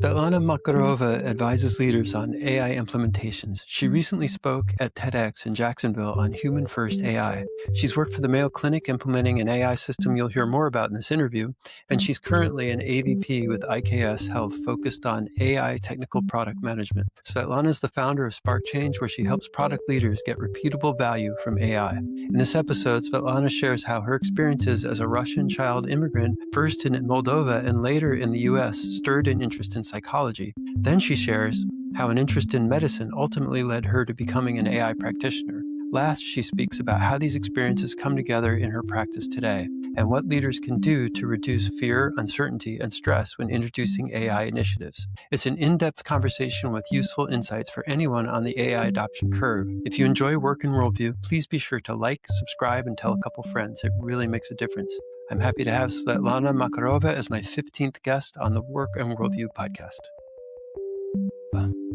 Svetlana Makarova advises leaders on AI implementations. She recently spoke at TEDx in Jacksonville on human first AI. She's worked for the Mayo Clinic implementing an AI system you'll hear more about in this interview, and she's currently an AVP with IKS Health focused on AI technical product management. Svetlana is the founder of Spark Change, where she helps product leaders get repeatable value from AI. In this episode, Svetlana shares how her experiences as a Russian child immigrant, first in Moldova and later in the US, stirred an interest in psychology. Then she shares how an interest in medicine ultimately led her to becoming an AI practitioner. Last, she speaks about how these experiences come together in her practice today and what leaders can do to reduce fear, uncertainty, and stress when introducing AI initiatives. It's an in-depth conversation with useful insights for anyone on the AI adoption curve. If you enjoy Work and Worldview, please be sure to like, subscribe, and tell a couple friends. It really makes a difference. I'm happy to have Svetlana Makarova as my 15th guest on the Work and Worldview podcast.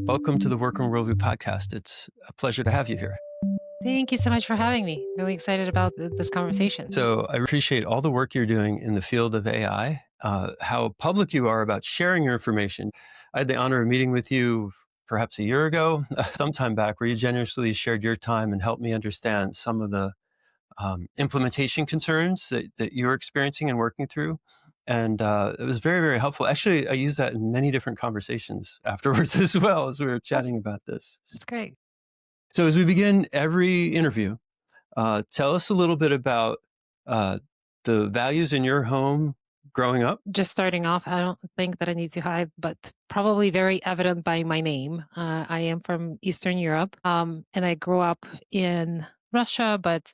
Welcome to the Work and Worldview podcast. It's a pleasure to have you here. Thank you so much for having me. Really excited about this conversation. So I appreciate all the work you're doing in the field of AI, how public you are about sharing your information. I had the honor of meeting with you perhaps a year ago, sometime back, where you generously shared your time and helped me understand some of the implementation concerns that you're experiencing and working through. And it was very, very helpful. Actually, I used that in many different conversations afterwards as well as we were chatting about this. That's great. So as we begin every interview, tell us a little bit about the values in your home growing up. Just starting off, I don't think that I need to hide, but probably very evident by my name. I am from Eastern Europe, and I grew up in Russia, but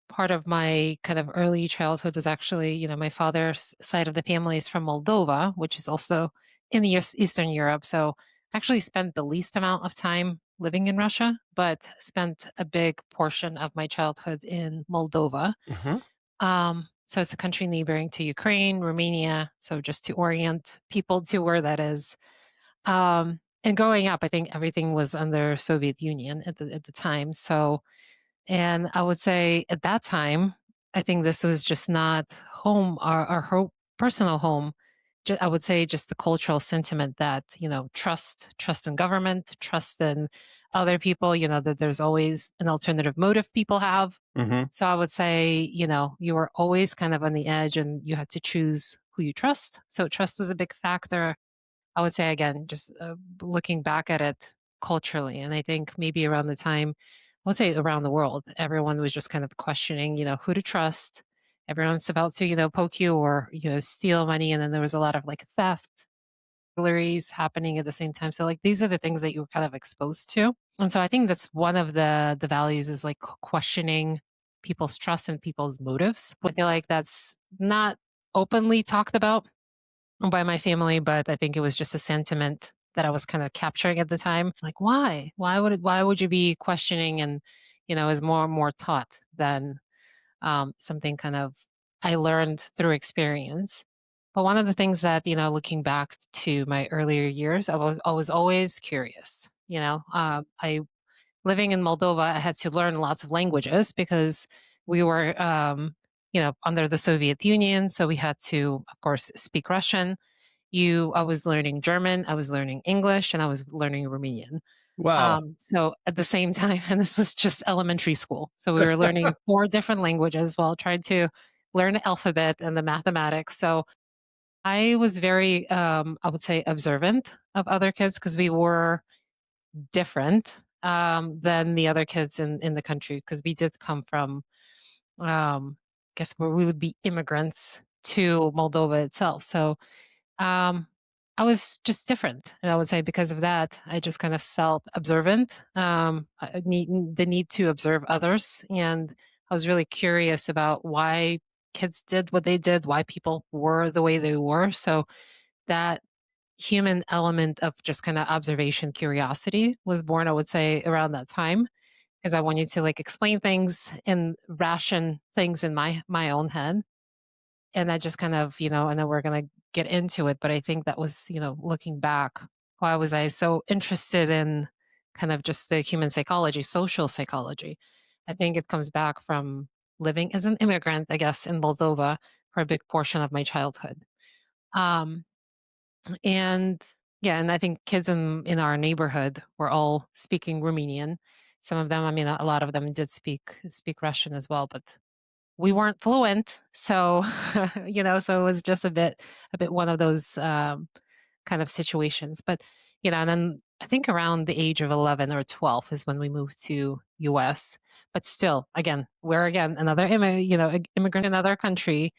part of my kind of early childhood was actually, my father's side of the family is from Moldova, which is also in the Eastern Europe. So I actually spent the least amount of time living in Russia, but spent a big portion of my childhood in Moldova. Mm-hmm. So it's a country neighboring to Ukraine, Romania. So just to orient people to where that is. And growing up, I think everything was under Soviet Union at the time. So, and I would say at that time, I think this was just not home, our personal home. I would say just the cultural sentiment that, trust in government, trust in other people, that there's always an alternative motive people have. Mm-hmm. So I would say, you were always kind of on the edge and you had to choose who you trust. So trust was a big factor. I would say, again, just looking back at it culturally. And I think maybe around the time, I would say around the world, everyone was just kind of questioning, who to trust. Everyone's about to, poke you or, steal money. And then there was a lot of like theft, burglaries happening at the same time. So like these are the things that you were kind of exposed to. And so I think that's one of the values is like questioning people's trust and people's motives. I feel like that's not openly talked about by my family, but I think it was just a sentiment that I was kind of capturing at the time. Like, why? Why would you be questioning? And, is more and more taught than something kind of I learned through experience. But one of the things that, looking back to my earlier years, I was always curious. I living in Moldova, I had to learn lots of languages because we were, under the Soviet Union. So we had to, of course, speak Russian. I was learning German, I was learning English, and I was learning Romanian. Wow. So at the same time, and this was just elementary school. So we were learning 4 different languages while trying to learn the alphabet and the mathematics. So I was very, I would say, observant of other kids because we were different than the other kids in the country because we did come from, guess where we would be immigrants to Moldova itself. So I was just different. And I would say because of that, I just kind of felt observant, the need to observe others. And I was really curious about why kids did what they did, why people were the way they were. So that human element of just kind of observation, curiosity was born, I would say, around that time. Because I wanted to like explain things and ration things in my own head. And that just kind of, and then we're going to get into it. But I think that was, looking back, why was I so interested in kind of just the human psychology, social psychology? I think it comes back from living as an immigrant, I guess, in Moldova for a big portion of my childhood. Um, and Yeah, and I think kids in our neighborhood were all speaking Romanian. Some of them, I mean, a lot of them did speak Russian as well, but we weren't fluent. So, so it was just a bit one of those kind of situations. But, and then I think around the age of 11 or 12 is when we moved to US. But still, again, we're again another immigrant in another country,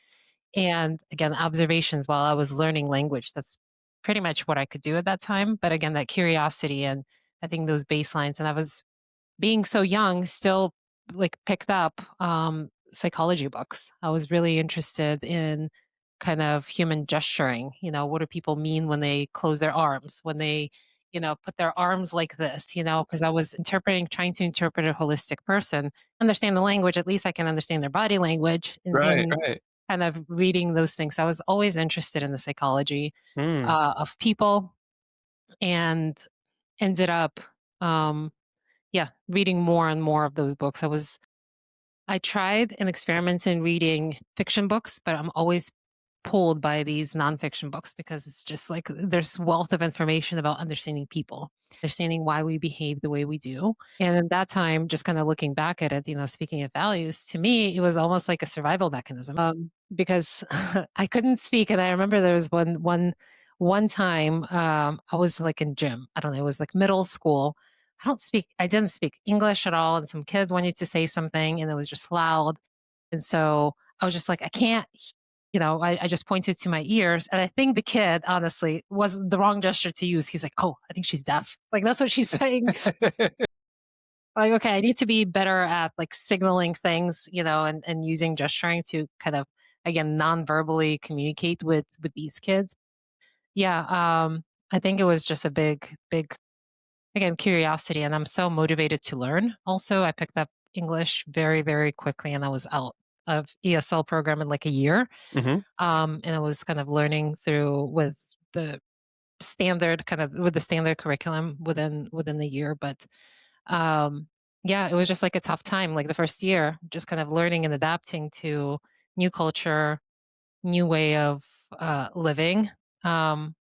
and again, observations while I was learning language. That's pretty much what I could do at that time. But again, that curiosity and I think those baselines, and I was being so young, still like picked up psychology books. I was really interested in kind of human gesturing. What do people mean when they close their arms, when they, put their arms like this, because I was trying to interpret a holistic person, understand the language, at least I can understand their body language Right, in right. kind of reading those things. So I was always interested in the psychology Mm. of people, and ended up um, reading more and more of those books. I tried and experimented in reading fiction books, but I'm always pulled by these nonfiction books because it's just like there's wealth of information about understanding people, understanding why we behave the way we do. And at that time, just kind of looking back at it, speaking of values, to me, it was almost like a survival mechanism, because I couldn't speak. And I remember there was one time I was like in gym. I don't know, it was like middle school. I didn't speak English at all. And some kid wanted to say something and it was just loud. And so I was just like, I can't, I just pointed to my ears. And I think the kid, honestly, was the wrong gesture to use. He's like, oh, I think she's deaf. Like, that's what she's saying. Like, okay, I need to be better at like signaling things, and using gesturing to kind of, again, non-verbally communicate with these kids. Yeah. I think it was just a big, again, curiosity. And I'm so motivated to learn. Also, I picked up English very, very quickly and I was out of ESL program in like a year. Hmm. And I was kind of learning through the with the standard curriculum within the year. But um, yeah, it was just like a tough time. Like the first year, just kind of learning and adapting to new culture, new way of living. Um,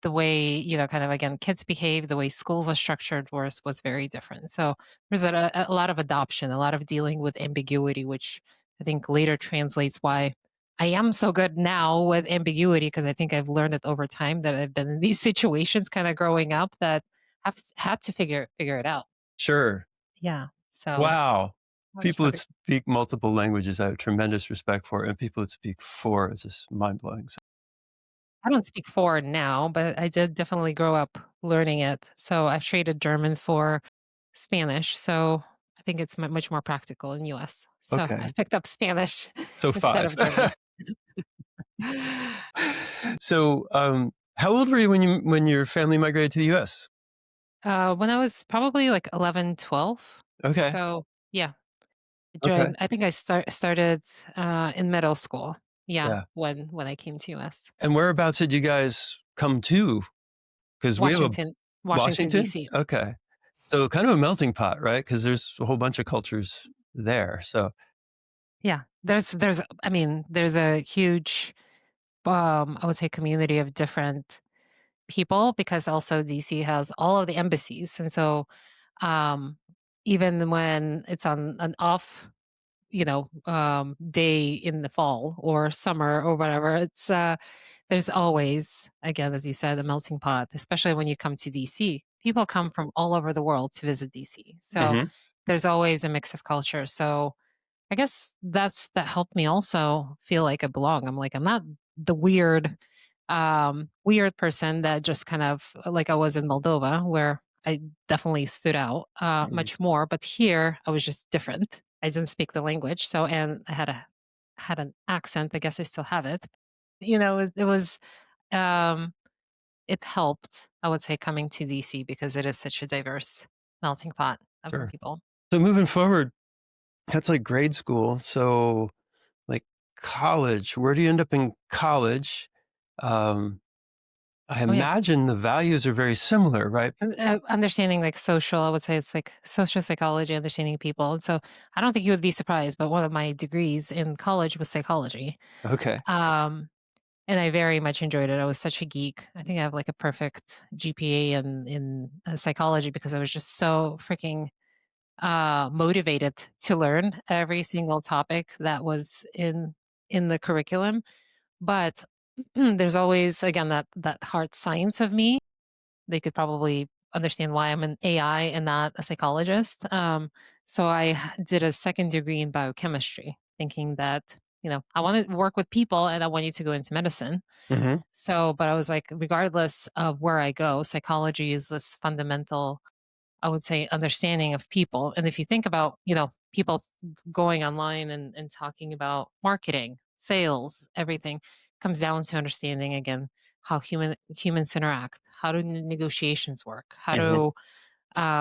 the way kind of again kids behave, the way schools are structured was very different. So there's a lot of adoption, a lot of dealing with ambiguity, which I think later translates why I am so good now with ambiguity, because I think I've learned it over time that I've been in these situations kind of growing up that have had to figure it out. Sure. Yeah, so Wow. I was People that really, speak multiple languages, I have tremendous respect for, and people that speak four is just mind blowing. I don't speak forward now, but I did definitely grow up learning it. So I've traded German for Spanish. So I think it's much more practical in US. So Okay. I've picked up Spanish So instead five. of German. So, how old were you when your family migrated to the US? When I was probably like 11, 12. Okay. So yeah, Okay. I think I started in middle school. Yeah, Yeah. when I came to US. And whereabouts did you guys come to? Because we have a Washington Washington? DC. Okay. So kind of a melting pot, right? Because there's a whole bunch of cultures there. So, Yeah. There's a huge I would say community of different people, because also DC has all of the embassies. And so um, even when it's on an off, day in the fall or summer or whatever, there's always, again, as you said, a melting pot, especially when you come to DC. People come from all over the world to visit DC. So mhm, there's always a mix of culture. So I guess that helped me also feel like I belong. I'm like, I'm not the weird person that just kind of like I was in Moldova, where I definitely stood out mhm, much more. But here I was just different. I didn't speak the language. So, and I had an accent. I guess I still have it. Um, it helped, I would say, coming to DC because it is such a diverse melting pot of sure. people. So moving forward, that's like grade school. So like college, where do you end up in college? Um, I Oh yeah. imagine the values are very similar, right? Understanding like social, I would say it's like social psychology, understanding people. And so I don't think you would be surprised, but one of my degrees in college was psychology. Okay. Um, and I very much enjoyed it. I was such a geek. I think I have like a perfect GPA in psychology because I was just so freaking motivated to learn every single topic that was in the curriculum. But there's always, again, that hard science of me. They could probably understand why I'm an AI and not a psychologist. So did a second degree in biochemistry, thinking that, I want to work with people and I wanted to go into medicine. Hmm. So, but I was like, regardless of where I go, psychology is this fundamental, I would say, understanding of people. And if you think about, people going online and talking about marketing, sales, everything comes down to understanding again how humans interact, how do negotiations work, Hmm.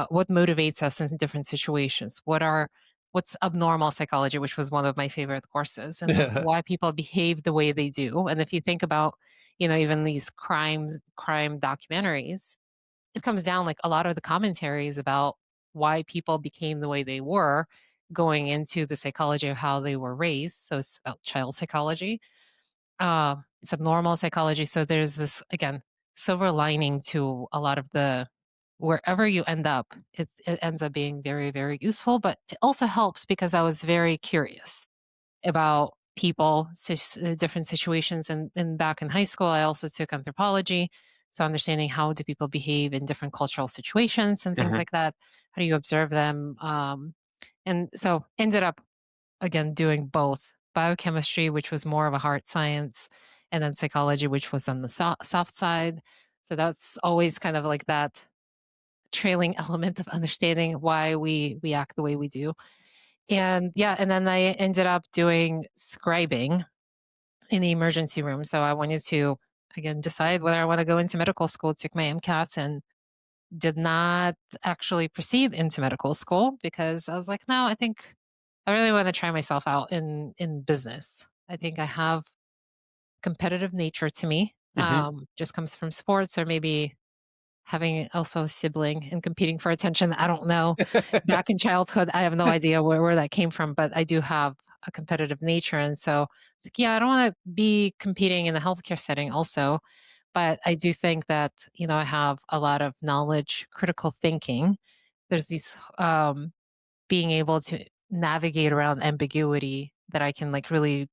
what motivates us in different situations, what's abnormal psychology, which was one of my favorite courses, and why people behave the way they do. And if you think about, even these crime documentaries, it comes down like a lot of the commentaries about why people became the way they were, going into the psychology of how they were raised. So it's about child psychology. It's abnormal psychology. So there's this, again, silver lining to a lot of the, wherever you end up, it ends up being very, very useful. But it also helps because I was very curious about people, different situations. And back in high school, I also took anthropology. So understanding how do people behave in different cultural situations and things Hmm. like that. How do you observe them? And so ended up, again, doing both biochemistry, which was more of a hard science, and then psychology, which was on the soft side. So that's always kind of like that trailing element of understanding why we act the way we do. And yeah, and then I ended up doing scribing in the emergency room. So I wanted to, again, decide whether I want to go into medical school, took my MCATs, and did not actually proceed into medical school because I was like, no, I think I really want to try myself out in business. I think I have competitive nature to me. Hmm. Just comes from sports or maybe having also a sibling and competing for attention. I don't know. Back in childhood, I have no idea where that came from, but I do have a competitive nature. And so it's like, yeah, I don't want to be competing in a healthcare setting also. But I do think that, I have a lot of knowledge, critical thinking. There's these being able to navigate around ambiguity that I can like really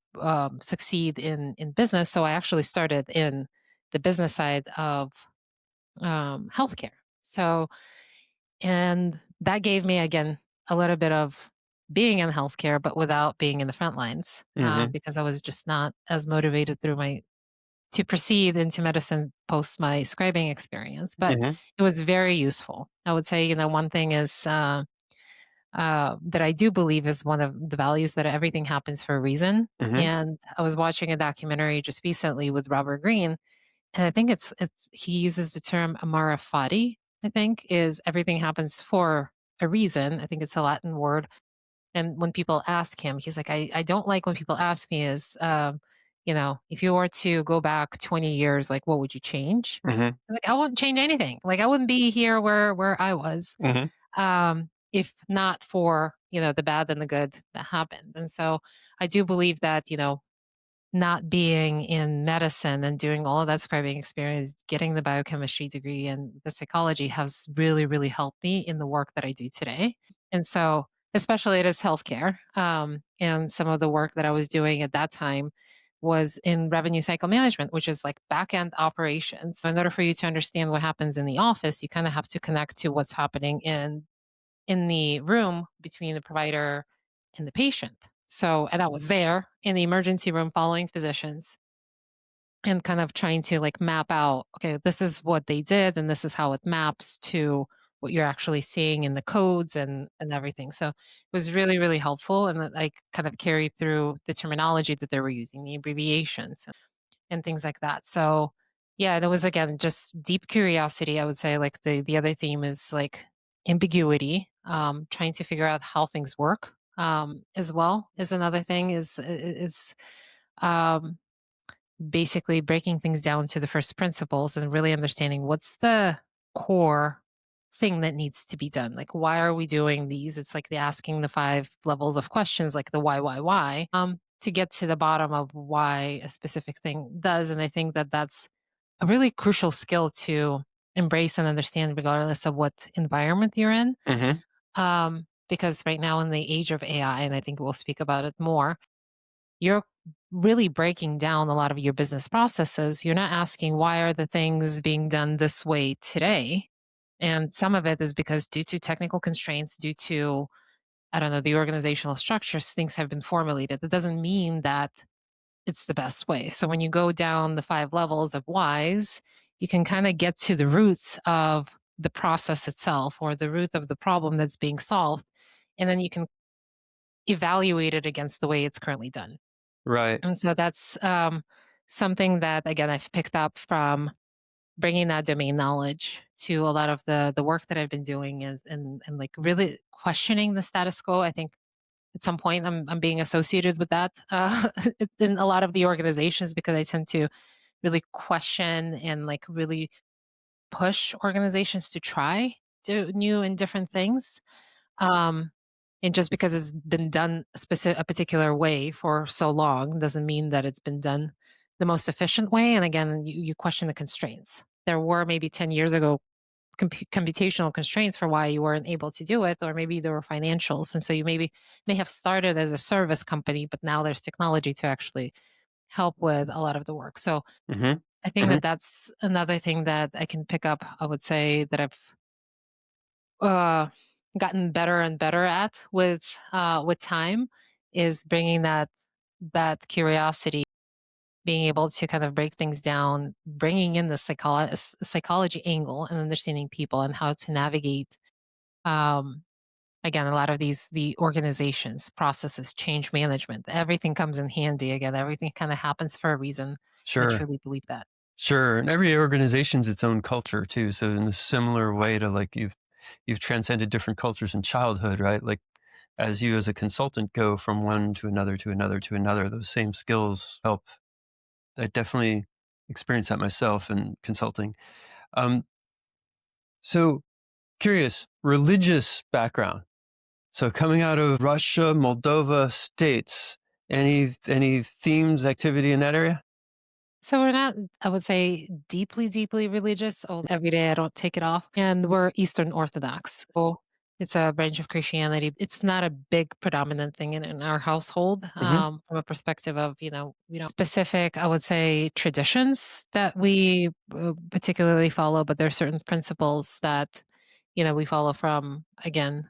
succeed in business. So I actually started in the business side of healthcare. So, and that gave me, again, a little bit of being in healthcare, but without being in the front lines Hmm. because I was just not as motivated to proceed into medicine post my scribing experience. But Hmm. it was very useful. I would say, one thing is that I do believe is one of the values that everything happens for a reason. Hmm. And I was watching a documentary just recently with Robert Greene, and I think it's he uses the term amara fati, I think, is everything happens for a reason. I think it's a Latin word. And when people ask him, he's like, I don't like when people ask me is, if you were to go back 20 years, like, what would you change? Hmm. I'm like, I wouldn't change anything. Like, I wouldn't be here where I was, Hmm. if not for, the bad and the good that happened. And so I do believe that, not being in medicine and doing all of that scribing experience, getting the biochemistry degree and the psychology has really, really helped me in the work that I do today. And so, especially it is healthcare. And some of the work that I was doing at that time was in revenue cycle management, which is like back end operations. So in order for you to understand what happens in the office, you kind of have to connect to what's happening in the room between the provider and the patient. So, and I was there in the emergency room following physicians and kind of trying to like map out, okay, this is what they did and this is how it maps to what you're actually seeing in the codes and everything. So it was really, really helpful. And I kind of carried through the terminology that they were using, the abbreviations and things like that. So yeah, there was, again, just deep curiosity. I would say like the other theme is like ambiguity, trying to figure out how things work, as well is another thing is um, basically breaking things down to the first principles and really understanding what's the core thing that needs to be done. Like, why are we doing these? It's like the asking the 5 levels of questions, like the why, to get to the bottom of why a specific thing does. And I think that that's a really crucial skill to embrace and understand, regardless of what environment you're in. Hmm. Because right now, in the age of AI, and I think we'll speak about it more, you're really breaking down a lot of your business processes. You're not asking, why are the things being done this way today? And some of it is because, due to technical constraints, due to, I don't know, the organizational structures, things have been formulated. That doesn't mean that it's the best way. So when you go down the 5 levels of whys, you can kind of get to the roots of the process itself, or the root of the problem that's being solved. And then you can evaluate it against the way it's currently done. Right. And so that's something that, again, I've picked up from bringing that domain knowledge to a lot of the work that I've been doing, is and like really questioning the status quo. I think at some point I'm being associated with that in a lot of the organizations, because I tend to really question and like really push organizations to try do new and different things. Um, and just because it's been done a particular way for so long doesn't mean that it's been done the most efficient way. And again, you question the constraints. There were maybe 10 years ago computational constraints for why you weren't able to do it, or maybe there were financials. And so you maybe may have started as a service company, but now there's technology to actually help with a lot of the work. So Hmm. I think Hmm. that that's another thing that I can pick up. I would say that I've uh, gotten better and better at with time, is bringing that curiosity, being able to kind of break things down, bringing in the psychology angle, and understanding people and how to navigate. Um, Again, a lot of the organizations, processes, change management, everything comes in handy. Again, everything kind of happens for a reason, and I Sure. truly believe that. Sure. And every organization's its own culture too. So in a similar way to like you've transcended different cultures in childhood, right? Like as you as a consultant go from one to another to another to another, those same skills help. I definitely experienced that myself in consulting. Um, so curious, religious background. So coming out of Russia, Moldova, states, any themes, activity in that area? So we're not, I would say, deeply, deeply religious. Every day I don't take it off. And we're Eastern Orthodox. So it's a branch of Christianity. It's not a big predominant thing in our household, Hmm. from a perspective of, we don't specific, I would say, traditions that we particularly follow, but there are certain principles that, we follow from, again,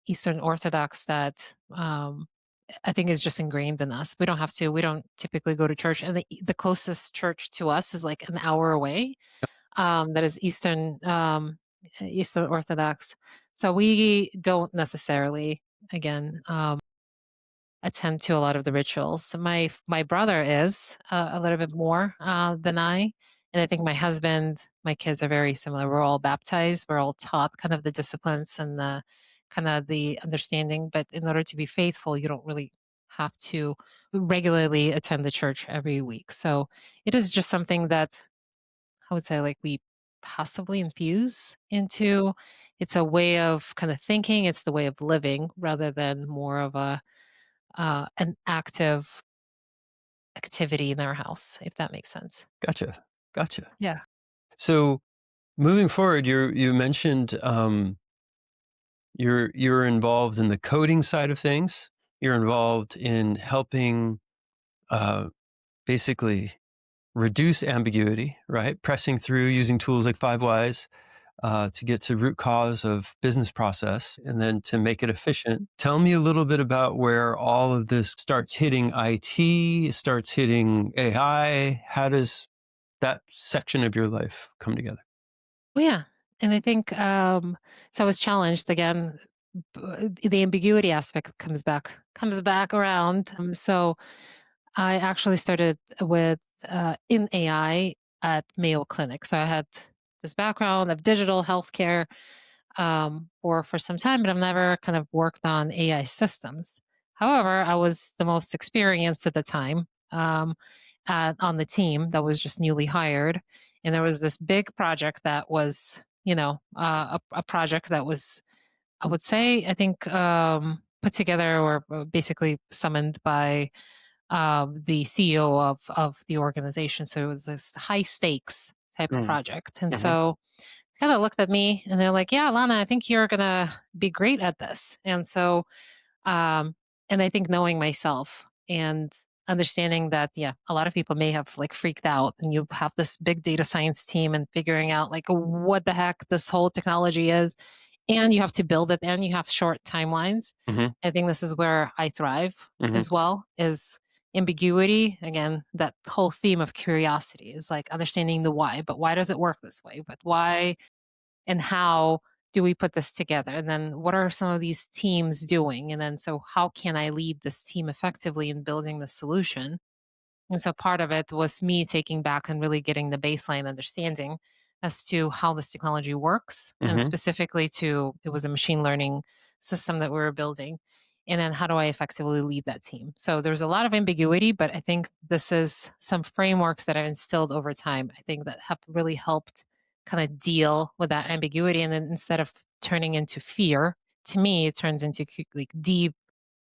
Eastern Orthodox that I think is just ingrained in us. We don't typically go to church. And the closest church to us is like an hour away. That is Eastern Orthodox. So we don't necessarily, again, attend to a lot of the rituals. My brother is a little bit more than I, and I think my husband, my kids are very similar. We're all baptized. We're all taught kind of the disciplines and the kind of the understanding. But in order to be faithful, you don't really have to regularly attend the church every week. So it is just something that I would say, like, we possibly infuse into. It's a way of kind of thinking. It's the way of living, rather than more of an active activity in our house, if that makes sense. Gotcha. Gotcha. Yeah. So moving forward, you mentioned you're involved in the coding side of things. You're involved in helping uh, basically reduce ambiguity, right? Pressing through using tools like Five Whys to get to root cause of business process and then to make it efficient. Tell me a little bit about where all of this starts hitting IT, starts hitting AI. How does that section of your life come together? Well, yeah. And I think, so I was challenged again. The ambiguity aspect comes back around. So I actually started with in AI at Mayo Clinic. So I had this background of digital healthcare for some time, but I've never kind of worked on AI systems. However, I was the most experienced at the time, on the team that was just newly hired, and there was this big project that was, a project that was, I would say, I think, put together or basically summoned by the CEO of the organization. So it was this high stakes type of Mm, project. And mhm, so kind of looked at me and they're like, "Yeah, Lana, I think you're gonna be great at this." And so um, and I think knowing myself and understanding that, yeah, a lot of people may have like freaked out and you have this big data science team and figuring out like what the heck this whole technology is. And you have to build it and you have short timelines. mhm, I think this is where I thrive mhm, as well is ambiguity. Again, that whole theme of curiosity is like understanding the why, but why does it work this way? But why and how do we put this together? And then what are some of these teams doing? And then so how can I lead this team effectively in building the solution? And so part of it was me taking back and really getting the baseline understanding as to how this technology works and mhm, specifically to it was a machine learning system that we were building. And then how do I effectively lead that team? So there's a lot of ambiguity, but I think this is some frameworks that I've instilled over time. I think that have really helped kind of deal with that ambiguity. And then instead of turning into fear, to me, it turns into like deep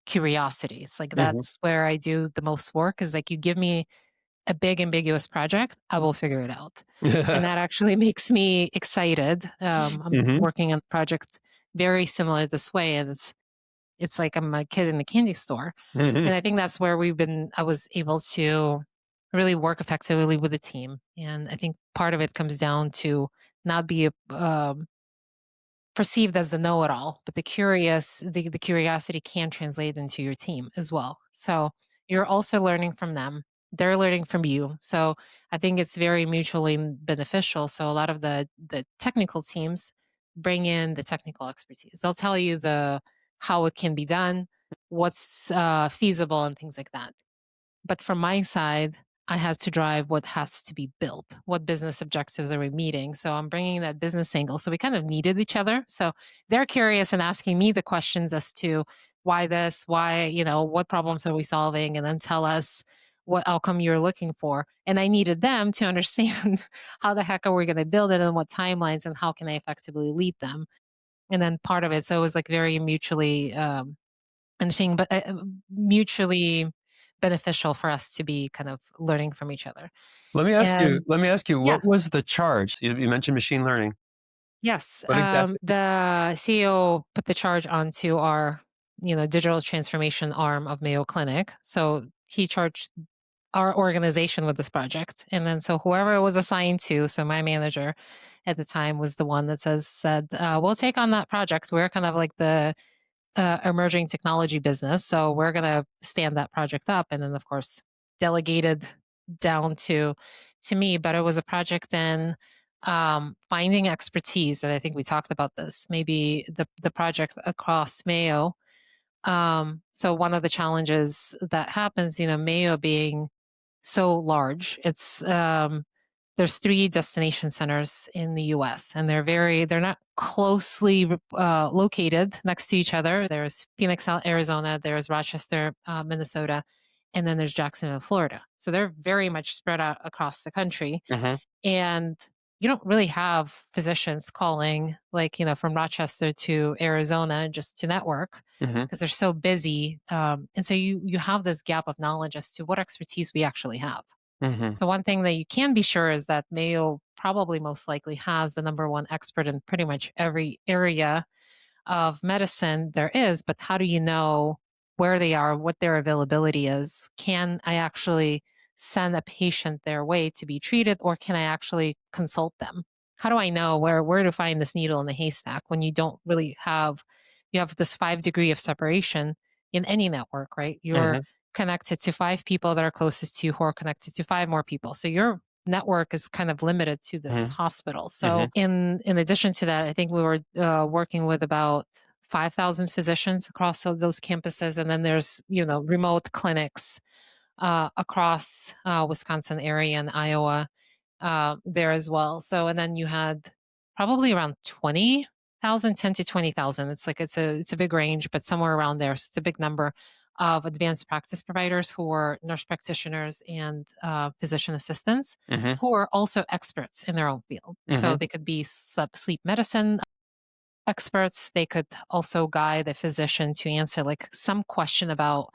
curiosity. It's like mhm. that's where I do the most work is like you give me a big ambiguous project, I will figure it out. And that actually makes me excited. I'm Mhm, working on a project very similar this way. And it's like I'm a kid in the candy store. mhm. And I think that's where I was able to really work effectively with the team. And I think part of it comes down to not be perceived as the know-it-all, but the curiosity can translate into your team as well. So you're also learning from them. They're learning from you. So I think it's very mutually beneficial. So a lot of the technical teams bring in the technical expertise. They'll tell you the how it can be done, what's feasible, and things like that. But from my side, I had to drive what has to be built. What business objectives are we meeting? So I'm bringing that business angle. So we kind of needed each other. So they're curious and asking me the questions as to why this, why, what problems are we solving? And then tell us what outcome you're looking for. And I needed them to understand how the heck are we going to build it and what timelines and how can I effectively lead them. And then part of it, so it was like very mutually understanding, but mutually beneficial for us to be kind of learning from each other. And Let me ask you, yeah, what was the charge? You mentioned machine learning. yes, What exactly? the CEO put the charge onto our, digital transformation arm of Mayo Clinic. So he charged our organization with this project, and then so whoever it was assigned to, so my manager at the time was the one that said, "We'll take on that project. We're kind of like the emerging technology business. So we're going to stand that project up." And then, of course, delegated down to me. But it was a project in finding expertise. And I think we talked about this, maybe the project across Mayo. So one of the challenges that happens, Mayo being so large. It's there's three destination centers in the U.S. and they're not closely located next to each other. There's Phoenix, Arizona. There's Rochester, Minnesota, and then there's Jacksonville, Florida. So they're very much spread out across the country. Mhm, And you don't really have physicians calling like, from Rochester to Arizona just to network mhm, because they're so busy. And so you have this gap of knowledge as to what expertise we actually have. mhm, So one thing that you can be sure is that Mayo probably most likely has the number one expert in pretty much every area of medicine there is, but how do you know where they are, what their availability is? Can I actually send a patient their way to be treated, or can I actually consult them? How do I know where to find this needle in the haystack when you don't really have you have this 5 degree of separation in any network, right? You're mhm, connected to 5 people that are closest to you who are connected to 5 more people. So your network is kind of limited to this mhm, hospital. mhm, So in addition to that, I think we were working with about 5,000 physicians across those campuses, and then there's remote clinics across Wisconsin area and Iowa there as well. So and then you had probably around 20,000, 10 to 20,000. It's like it's a big range, but somewhere around there. So it's a big number of advanced practice providers who are nurse practitioners and physician assistants mhm, who are also experts in their own field. So mhm, they could be sleep medicine experts. They could also guide a physician to answer like some question about,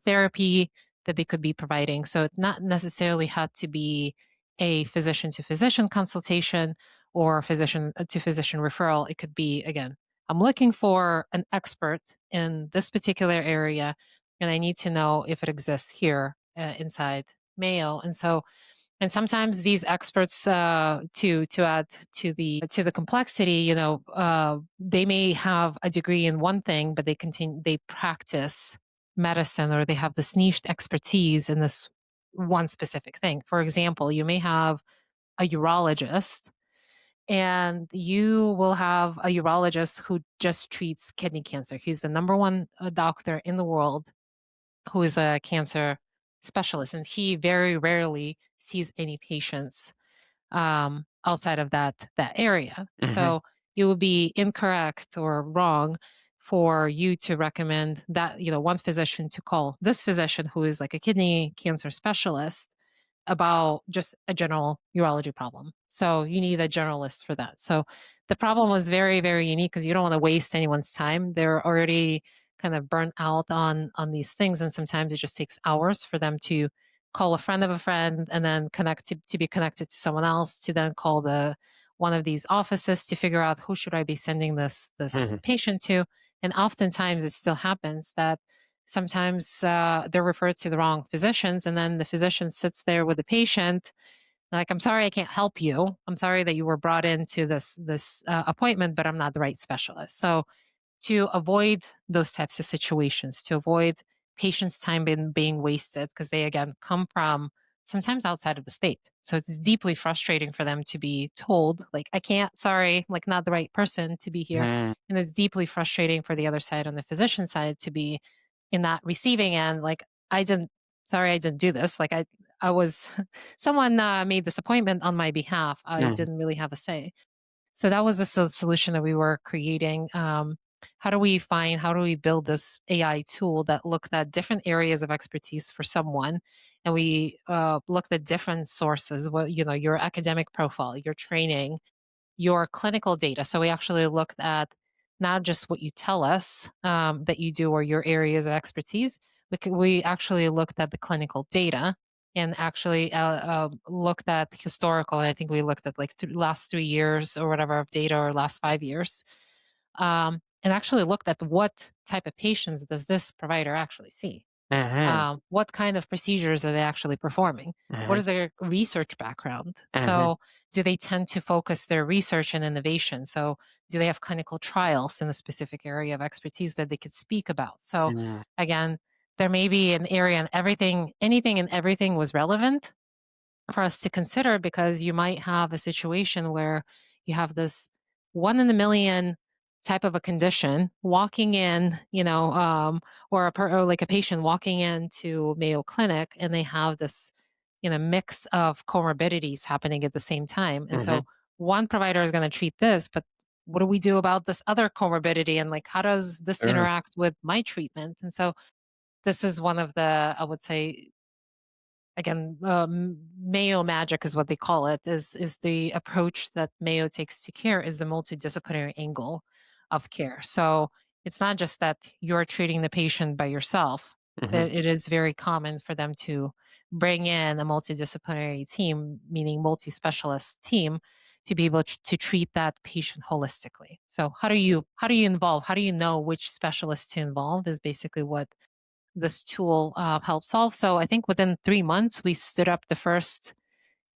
therapy that they could be providing. So it not necessarily had to be a physician to physician consultation or physician to physician referral. It could be, again, I'm looking for an expert in this particular area, and I need to know if it exists here inside Mayo. And sometimes these experts, to add to the complexity, they may have a degree in one thing, but they practice medicine, or they have this niche expertise in this one specific thing. For example, you may have a urologist, and you will have a urologist who just treats kidney cancer. He's the number one doctor in the world who is a cancer specialist, and he very rarely sees any patients outside of that area. Mm-hmm. So it would be incorrect or wrong for you to recommend that, one physician to call this physician who is like a kidney cancer specialist about just a general urology problem. So you need a generalist for that. So the problem was very, very unique because you don't want to waste anyone's time. They're already kind of burnt out on these things, and sometimes it just takes hours for them to call a friend of a friend and then connect to be connected to someone else, to then call the one of these offices to figure out who should I be sending this Mm-hmm. patient to. And oftentimes it still happens that sometimes they're referred to the wrong physicians, and then the physician sits there with the patient like, I'm sorry I can't help you. I'm sorry that you were brought into this appointment, but I'm not the right specialist. So to avoid those types of situations, to avoid patients' time being wasted, because they again come from sometimes outside of the state. So it's deeply frustrating for them to be told, like, I can't, sorry, like, not the right person to be here. And it's deeply frustrating for the other side, on the physician side, to be in that receiving end, like, I didn't, sorry, I didn't do this. Like, I was, someone made this appointment on my behalf. I Mm-hmm. didn't really have a say. So that was the solution that we were creating. How do we build this AI tool that looked at different areas of expertise for someone? And we looked at different sources, your academic profile, your training, your clinical data. So we actually looked at not just what you tell us that you do or your areas of expertise. We actually looked at the clinical data, and actually looked at historical. And I think we looked at like last 3 years or whatever of data, or last 5 years, and actually looked at what type of patients does this provider actually see. Mm-hmm. What kind of procedures are they actually performing? What Mm-hmm. is their research background? Mm-hmm. So, do they tend to focus their research and innovation? So, do they have clinical trials in a specific area of expertise that they could speak about? So, Mm-hmm. again, there may be an area, and anything and everything was relevant for us to consider, because you might have a situation where you have this one in a million type of a condition walking in, or like a patient walking into Mayo Clinic, and they have this, mix of comorbidities happening at the same time. And Mm-hmm. so one provider is going to treat this, but what do we do about this other comorbidity? And like, how does this Sure. interact with my treatment? And so this is one of the, I would say, again, Mayo magic is what they call it. Is the approach that Mayo takes to care, is the multidisciplinary angle of care. So it's not just that you're treating the patient by yourself. Mm-hmm. That it is very common for them to bring in a multidisciplinary team, meaning multi-specialist team, to be able to treat that patient holistically. So how do you know which specialist to involve, is basically what this tool helped solve. So I think within 3 months, we stood up the first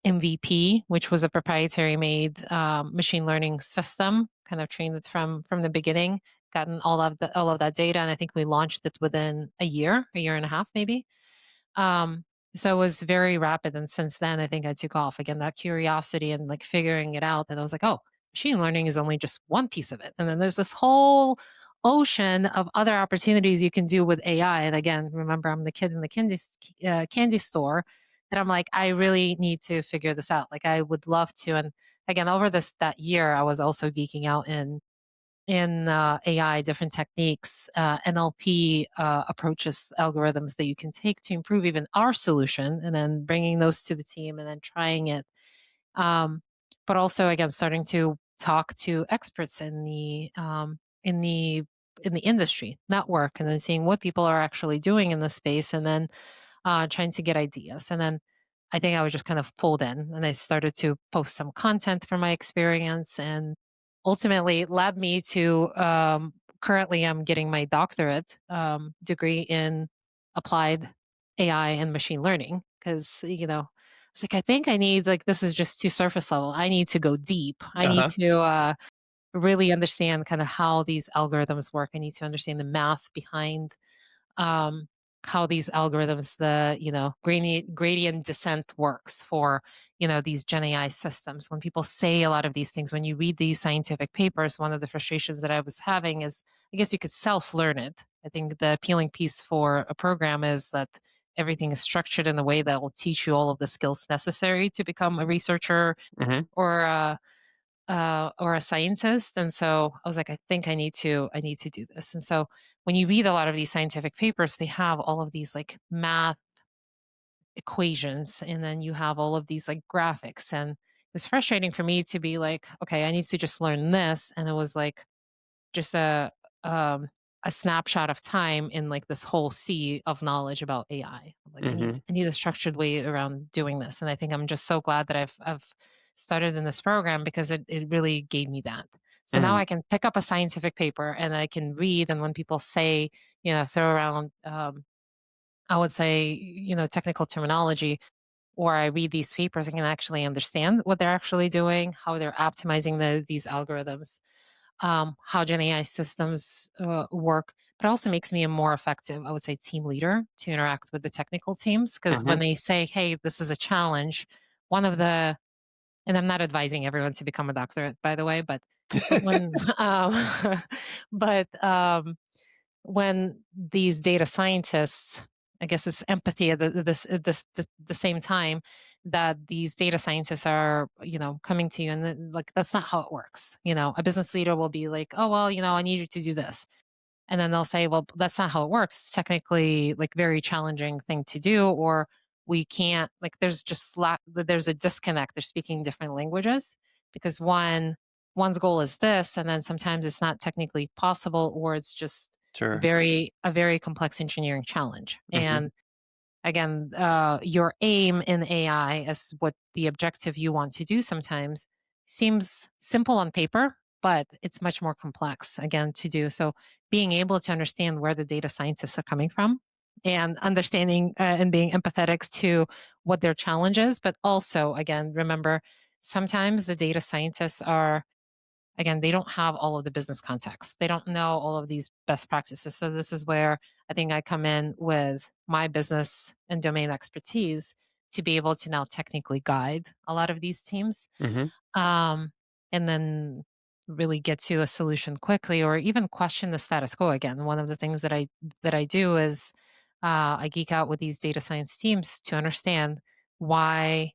MVP, which was a proprietary made machine learning system, kind of trained it from the beginning, gotten all of that data, and I think we launched it within a year and a half, maybe. Um, so it was very rapid. And since then, I think I took off again, that curiosity and like figuring it out. And I was like, oh, machine learning is only just one piece of it. And then there's this whole ocean of other opportunities you can do with AI. And again, remember, I'm the kid in the candy store. And I'm like, I really need to figure this out. Like, I would love to. And again, over that year, I was also geeking out in AI, different techniques, NLP approaches, algorithms that you can take to improve even our solution, and then bringing those to the team and then trying it. Um, but also, again, starting to talk to experts in the in the industry, network, and then seeing what people are actually doing in the space, and then trying to get ideas. And then I think I was just kind of pulled in, and I started to post some content from my experience, and ultimately it led me to currently I'm getting my doctorate degree in applied AI and machine learning because it's like I think I need like this is just too surface level. I need to go deep. I need Uh-huh. to really understand kind of how these algorithms work. I need to understand the math behind um, how these algorithms, the gradient descent works for these Gen AI systems. When people say a lot of these things, when you read these scientific papers, one of the frustrations that I was having is, I guess you could self-learn it. I think the appealing piece for a program is that everything is structured in a way that will teach you all of the skills necessary to become a researcher Hmm. or or a scientist. And so I was like, I need to do this. And so when you read a lot of these scientific papers, they have all of these like math equations, and then you have all of these like graphics. And it was frustrating for me to be like, okay, I need to just learn this. And it was like just um a snapshot of time in like this whole sea of knowledge about AI. Like Hmm. I need a structured way around doing this. And I think I'm just so glad that I've started in this program because it really gave me that. So now Hmm. I can pick up a scientific paper and I can read, and when people say, throw around I would say, technical terminology, or I read these papers, I can actually understand what they're actually doing, how they're optimizing these algorithms, how Gen AI systems work, but it also makes me a more effective, I would say, team leader to interact with the technical teams. Because when Hmm. they say, hey, this is a challenge, one of the, and I'm not advising everyone to become a doctorate, by the way, but when, but when these data scientists, I guess it's empathy at the same time that these data scientists are, coming to you, and like that's not how it works. A business leader will be like, oh well, I need you to do this, and then they'll say, well, that's not how it works. It's technically like very challenging thing to do, or we can't, like there's a disconnect. They're speaking different languages because one's goal is this, and then sometimes it's not technically possible, or it's just Sure. a very complex engineering challenge. Hmm. And again, your aim in AI as what the objective you want to do sometimes seems simple on paper, but it's much more complex again to do. So being able to understand where the data scientists are coming from and understanding and being empathetic to what their challenge is, but also again, remember, sometimes the data scientists are, again, they don't have all of the business context. They don't know all of these best practices. So this is where I think I come in with my business and domain expertise to be able to now technically guide a lot of these teams, Hmm. um, and then really get to a solution quickly, or even question the status quo. Again, one of the things that I do is I geek out with these data science teams to understand why,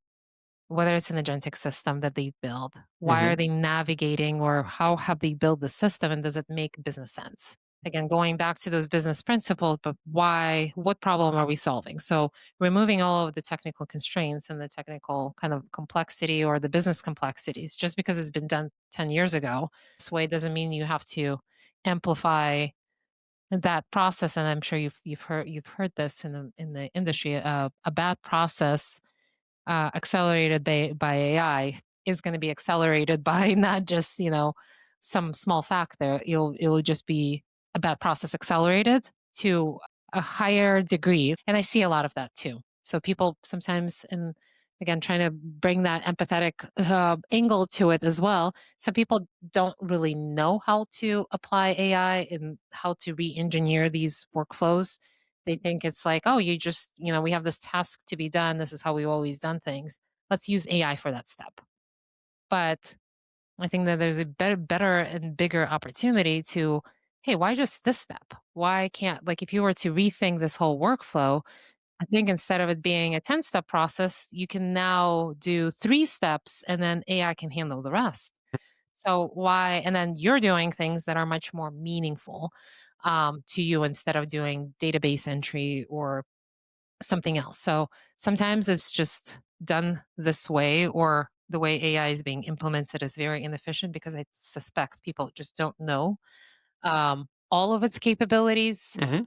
whether it's an agentic system that they build, why Hmm. are they navigating, or how have they built the system, and does it make business sense? Again, going back to those business principles, but why, what problem are we solving? So removing all of the technical constraints and the technical kind of complexity or the business complexities, just because it's been done 10 years ago, this way doesn't mean you have to amplify that process. And I'm sure you've heard this in the industry. A bad process accelerated by AI is going to be accelerated by not just some small factor. It'll just be a bad process accelerated to a higher degree, and I see a lot of that too. So people sometimes, and again, trying to bring that empathetic angle to it as well. Some people don't really know how to apply AI and how to re-engineer these workflows. They think it's like, oh, you just, we have this task to be done. This is how we've always done things. Let's use AI for that step. But I think that there's a better and bigger opportunity to, hey, why just this step? Why can't, like, if you were to rethink this whole workflow, I think instead of it being a 10-step process, you can now do 3 steps and then AI can handle the rest. So why, and then you're doing things that are much more meaningful to you instead of doing database entry or something else. So sometimes it's just done this way, or the way AI is being implemented is very inefficient because I suspect people just don't know all of its capabilities, Hmm.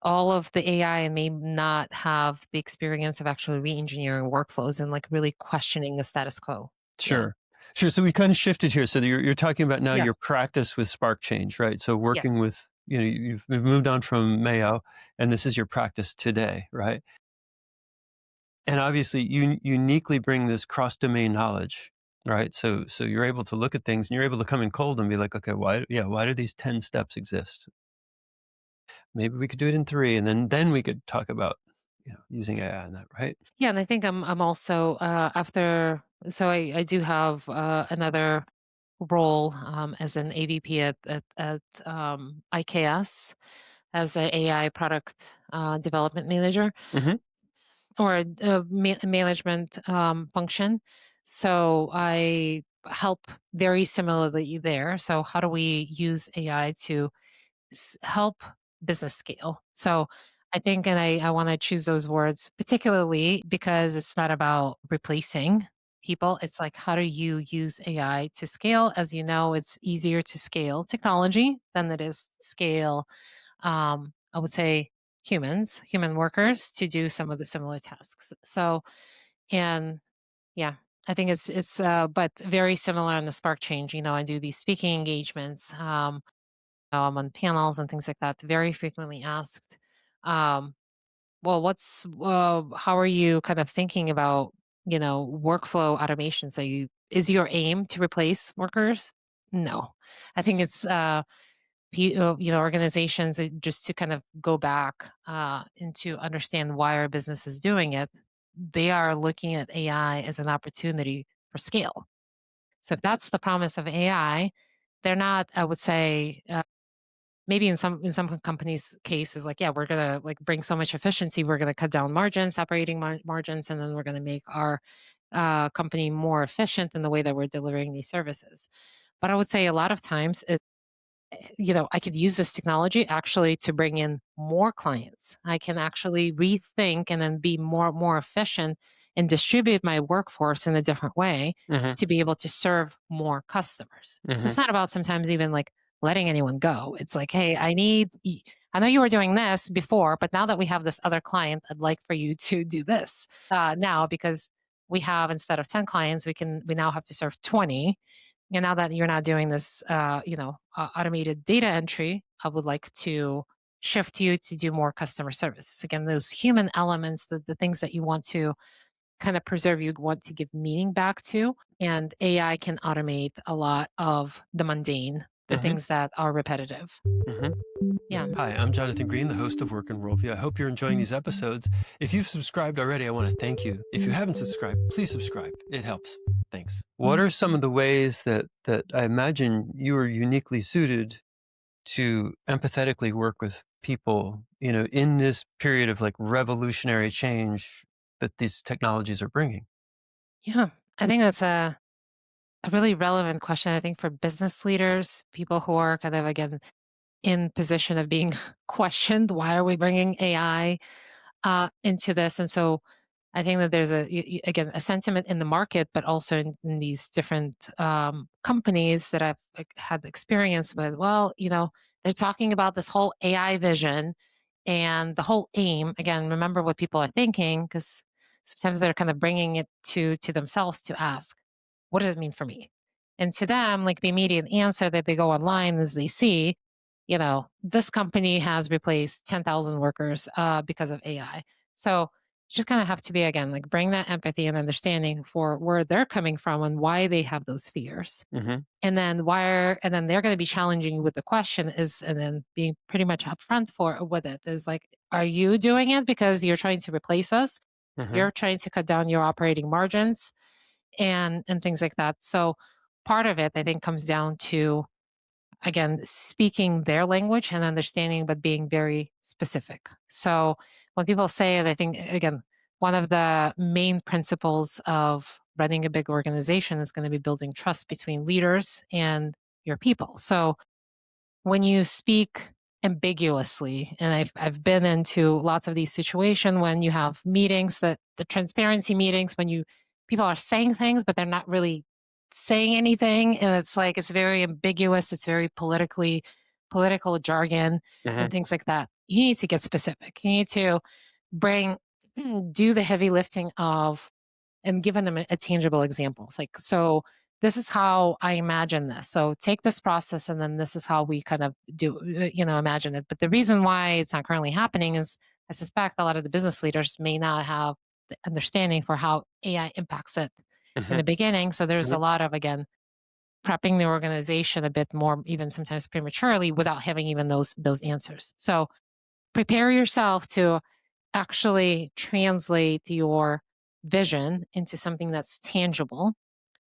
all of the AI, and may not have the experience of actually re-engineering workflows and like really questioning the status quo. Yeah. Sure. Sure. So we kind of shifted here. So you're talking about now Yeah. your practice with Spark Change, right? So working Yes. with, you've moved on from Mayo, and this is your practice today, right? And obviously you uniquely bring this cross-domain knowledge, right? So you're able to look at things and you're able to come in cold and be like, okay, why do these 10 steps exist? Maybe we could do it in 3, and then we could talk about, using AI in that, right? Yeah, and I think I'm also after. So I do have another role as an AVP at IKS as an AI product development manager Hmm. or a management function. So I help very similarly there. So how do we use AI to help business scale? So I think, and I want to choose those words particularly because it's not about replacing people. It's like, how do you use AI to scale? As you know, it's easier to scale technology than it is to scale, I would say, human workers to do some of the similar tasks. So, and yeah, I think but very similar on the Spark Change. I do these speaking engagements. I'm on panels and things like that. Very frequently asked, um, well, how are you kind of thinking about, workflow automations? Is your aim to replace workers? No, I think it's, organizations just to kind of go back and to understand why our business is doing it. They are looking at AI as an opportunity for scale. So if that's the promise of AI, they're not, I would say, maybe in some companies' cases, like, yeah, we're gonna like bring so much efficiency, we're gonna cut down margins, operating margins, and then we're gonna make our company more efficient in the way that we're delivering these services. But I would say a lot of times I could use this technology actually to bring in more clients. I can actually rethink and then be more efficient and distribute my workforce in a different way Hmm. to be able to serve more customers. So Hmm. it's not about sometimes even like letting anyone go. It's like, hey, I know you were doing this before, but now that we have this other client, I'd like for you to do this now because we have, instead of 10 clients, we now have to serve 20. And now that you're not doing this, automated data entry, I would like to shift you to do more customer services. Again, those human elements, the things that you want to kind of preserve, you want to give meaning back to. And AI can automate a lot of the mundane, the Hmm. things that are repetitive. Hmm. Yeah. Hi, I'm Jonathan Green, the host of Work and Worldview. I hope you're enjoying these episodes. If you've subscribed already, I want to thank you. If you haven't subscribed, please subscribe. It helps. Thanks. What are some of the ways that I imagine you are uniquely suited to empathetically work with people, in this period of like revolutionary change that these technologies are bringing? Yeah. I think that's a really relevant question. I think for business leaders, people who are kind of, again, in position of being questioned, why are we bringing AI into this? And so I think that there's again a sentiment in the market, but also in these different companies that I've like, had experience with. Well, they're talking about this whole AI vision and the whole aim. Again, remember what people are thinking, because sometimes they're kind of bringing it to themselves to ask, what does it mean for me? And to them, like the immediate answer that they go online is they see, this company has replaced 10,000 workers because of AI. So you just kind of have to be, again, like bring that empathy and understanding for where they're coming from and why they have those fears. Hmm. And then they're going to be challenging you with the question and then being pretty much upfront with it is like, are you doing it because you're trying to replace us? Hmm. You're trying to cut down your operating margins and things like that. So part of it, I think, comes down to, again, speaking their language and understanding, but being very specific. So when people say it, I think, again, one of the main principles of running a big organization is going to be building trust between leaders and your people. So when you speak ambiguously, and I've been into lots of these situations when you have meetings, that the transparency meetings, when people are saying things, but they're not really saying anything. And it's like, it's very ambiguous. It's very political jargon Hmm. and things like that. You need to get specific. You need to bring, do the heavy lifting of, and giving them a tangible example. It's like, so this is how I imagine this. So take this process, and then this is how we kind of do, imagine it. But the reason why it's not currently happening is I suspect a lot of the business leaders may not have the understanding for how AI impacts it in Hmm. the beginning. So there's a Hmm. lot of, again, prepping the organization a bit more, even sometimes prematurely, without having even those answers. So prepare yourself to actually translate your vision into something that's tangible,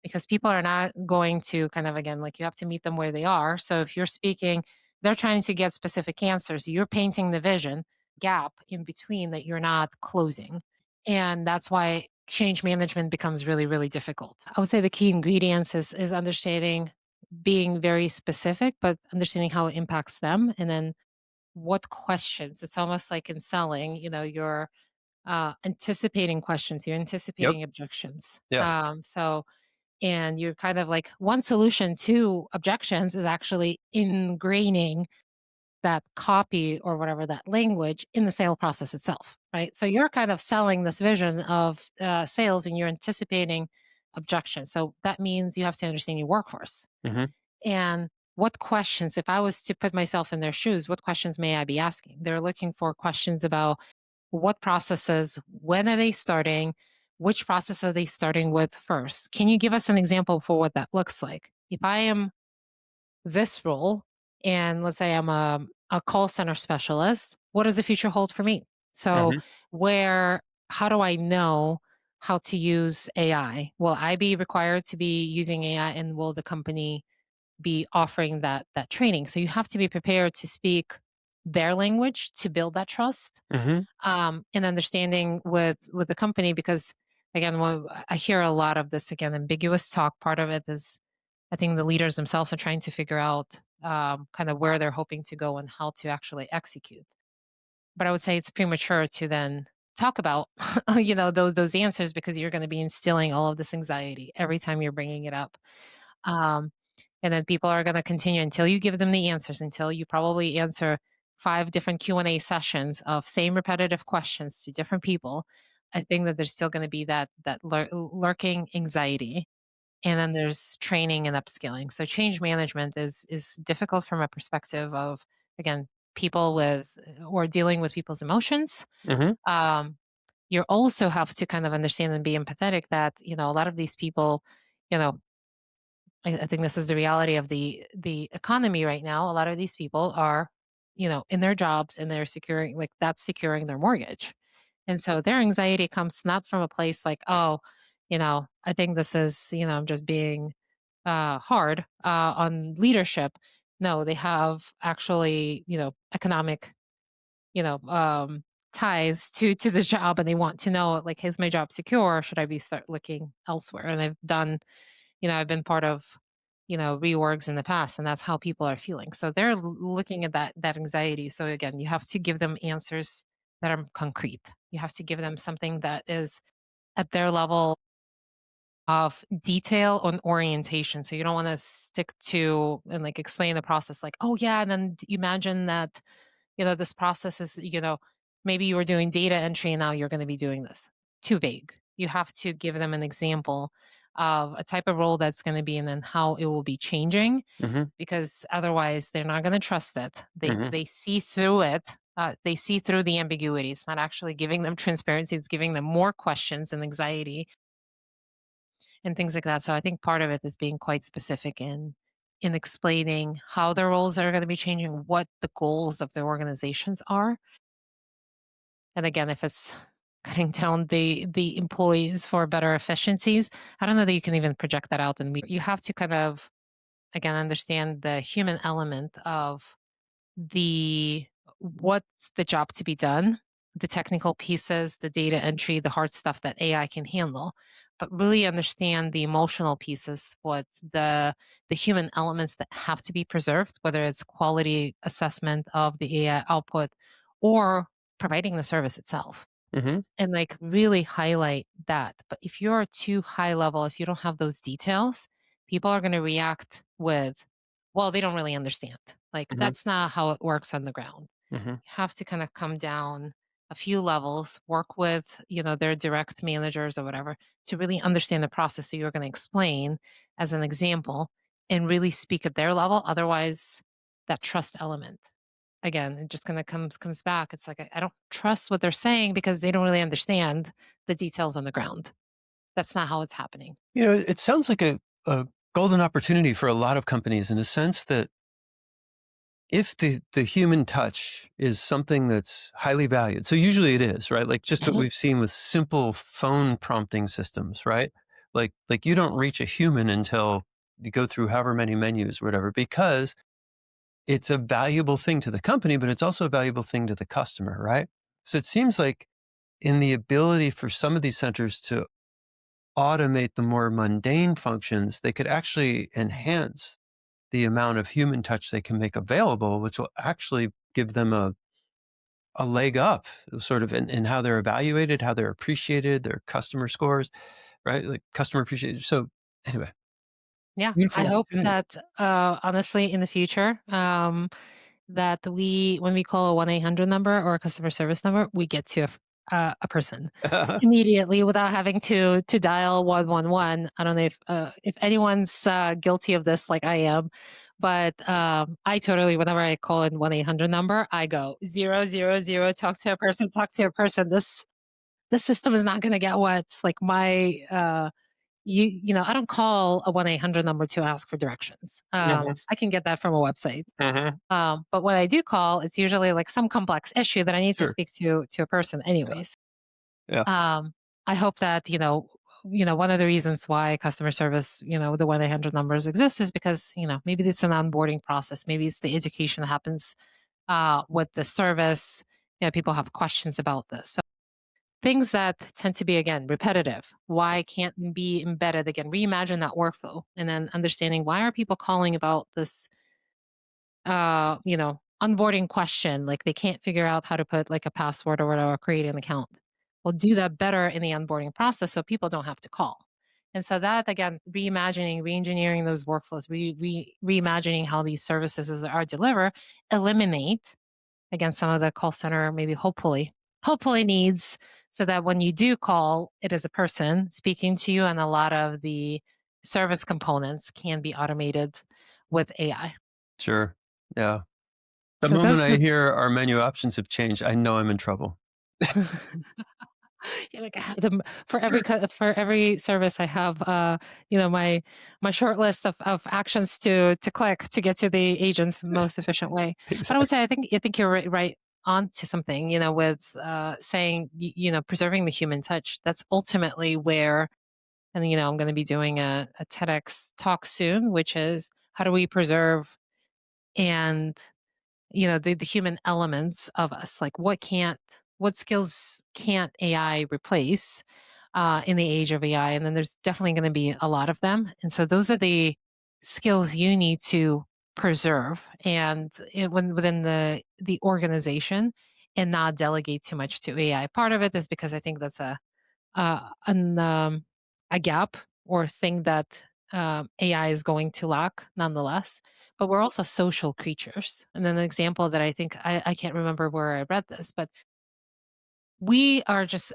because people are not going to kind of, again, like, you have to meet them where they are. So if you're speaking, they're trying to get specific answers, you're painting the vision gap in between that you're not closing. And that's why change management becomes really, really difficult. I would say the key ingredients is understanding, being very specific, but understanding how it impacts them. And then what questions, it's almost like in selling, you're anticipating questions, you're Yep. anticipating objections. Yes. And you're kind of like, one solution to objections is actually ingraining that copy or whatever, that language, in the sale process itself, right? So you're kind of selling this vision of sales, and you're anticipating objections. So that means you have to understand your workforce. Hmm. And what questions, if I was to put myself in their shoes, what questions may I be asking? They're looking for questions about what processes, when are they starting, which process are they starting with first? Can you give us an example for what that looks like? If I am this role, and let's say I'm a call center specialist, what does the future hold for me? So, Hmm. where, how do I know how to use AI? Will I be required to be using AI, and will the company be offering that training? So you have to be prepared to speak their language to build that trust, Hmm. and understanding with the company. Because again, when I hear a lot of this, again, ambiguous talk, part of it is, I think the leaders themselves are trying to figure out kind of where they're hoping to go and how to actually execute. But I would say it's premature to then talk about those answers, because you're going to be instilling all of this anxiety every time you're bringing it up. um, and then people are going to continue until you give them the answers, until you probably answer 5 different Q&A sessions of same repetitive questions to different people. I think that there's still going to be that lurking anxiety. And then there's training and upskilling. So change management is difficult from a perspective of, again, people with, or dealing with people's emotions. Hmm. um, you also have to kind of understand and be empathetic that, a lot of these people, you know I think this is the reality of the economy right now. A lot of these people are, in their jobs, and they're securing, like, that's securing their mortgage. And so their anxiety comes not from a place like, oh, I think this is, I'm just being hard on leadership. No, they have actually, economic, you know, um, ties to the job, and they want to know, like, is my job secure, or should I be start looking elsewhere? And I've been part of, reorgs in the past, and that's how people are feeling. So they're looking at that anxiety. So again, you have to give them answers that are concrete. You have to give them something that is at their level of detail and orientation. So you don't want to stick to and like explain the process like, oh yeah, and then you imagine that, this process is, maybe you were doing data entry and now you're going to be doing this. Too vague. You have to give them an example of a type of role that's going to be, and then how it will be changing, Hmm. because otherwise they're not going to trust it. They Hmm. they see through it. They see through the ambiguity. It's not actually giving them transparency. It's giving them more questions and anxiety and things like that. So I think part of it is being quite specific in explaining how their roles are going to be changing, what the goals of their organizations are. And again, if it's cutting down the employees for better efficiencies, I don't know that you can even project that out. And you have to kind of, again, understand the human element of the what's the job to be done, the technical pieces, the data entry, the hard stuff that AI can handle, but really understand the emotional pieces, what the human elements that have to be preserved, whether it's quality assessment of the AI output or providing the service itself. Mm-hmm. and like really highlight that. But if you're too high level, if you don't have those details, people are going to react with, well, they don't really understand. Like Mm-hmm. that's not how it works on the ground. Mm-hmm. You have to kind of come down a few levels, work with, their direct managers or whatever to really understand the process. So you're going to explain as an example and really speak at their level. Otherwise, that trust element again, it just kind of comes back. It's like I don't trust what they're saying because they don't really understand the details on the ground. That's not how it's happening. It sounds like a golden opportunity for a lot of companies in the sense that if the human touch is something that's highly valued, so usually it is, right? Like just what Mhm. we've seen with simple phone prompting systems, right? Like you don't reach a human until you go through however many menus or whatever, because it's a valuable thing to the company, but it's also a valuable thing to the customer, right? So it seems like in the ability for some of these centers to automate the more mundane functions, they could actually enhance the amount of human touch they can make available, which will actually give them a leg up sort of in how they're evaluated, how they're appreciated, their customer scores, right? Like customer appreciation. So anyway, Yeah, I beautiful hope opportunity. that honestly in the future that when we call a 1-800 number or a customer service number, we get to a person immediately without having to dial 111. I don't know if anyone's guilty of this like I am, but I totally whenever I call in 1-800 number, I go 000, talk to a person, talk to a person. This system is not going to get what like my I don't call a 1-800 number to ask for directions. Mhm, I can get that from a website. mhm. But when I do call, it's usually like some complex issue that I need to Sure. speak to a person Yeah. anyways. Yeah. Um, I hope that, one of the reasons why customer service, the 1-800 numbers exist is because, maybe it's an onboarding process. Maybe it's the education that happens with the service. People have questions about this. So things that tend to be, again, repetitive. Why can't be embedded again? Reimagine that workflow and then understanding why are people calling about this onboarding question, like they can't figure out how to put like a password or whatever, or create an account. We'll do that better in the onboarding process so people don't have to call. And so that again, reimagining, reengineering those workflows, reimagining how these services are delivered, eliminate again some of the call center maybe hopefully needs so that when you do call, it is a person speaking to you and a lot of the service components can be automated with AI. Sure. Yeah. The So moment that's I the hear our menu options have changed, I know I'm in trouble. yeah, like I have them for every service I have my short list of actions to click to get to the agent's most efficient way. But I would Exactly. say I think you're right on to something, with saying preserving the human touch. That's ultimately where and I'm going to be doing a TEDx talk soon, which is how do we preserve and the human elements of us, like what skills can't AI replace in the age of AI, and then there's definitely going to be a lot of them, and so those are the skills you need to preserve and within the organization and not delegate too much to AI. Part of it is because I think that's a gap or thing that AI is going to lack nonetheless. But we're also social creatures. And then an example that I think I can't remember where I read this, but we are just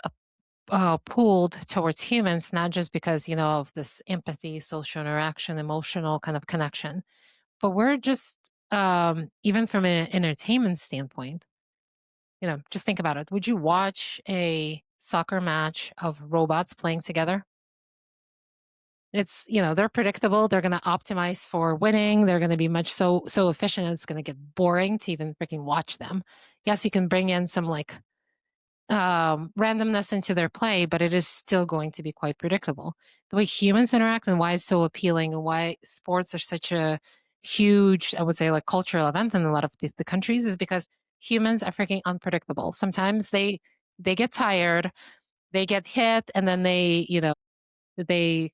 pulled towards humans, not just because, of this empathy, social interaction, emotional kind of connection, but we're just, even from an entertainment standpoint, just think about it. Would you watch a soccer match of robots playing together? It's, they're predictable. They're going to optimize for winning. They're going to be much so efficient. It's going to get boring to even freaking watch them. Yes, you can bring in some like randomness into their play, but it is still going to be quite predictable. The way humans interact and why it's so appealing and why sports are such a huge, I would say, like cultural event in a lot of the countries is because humans are freaking unpredictable. Sometimes they get tired, they get hit, and then they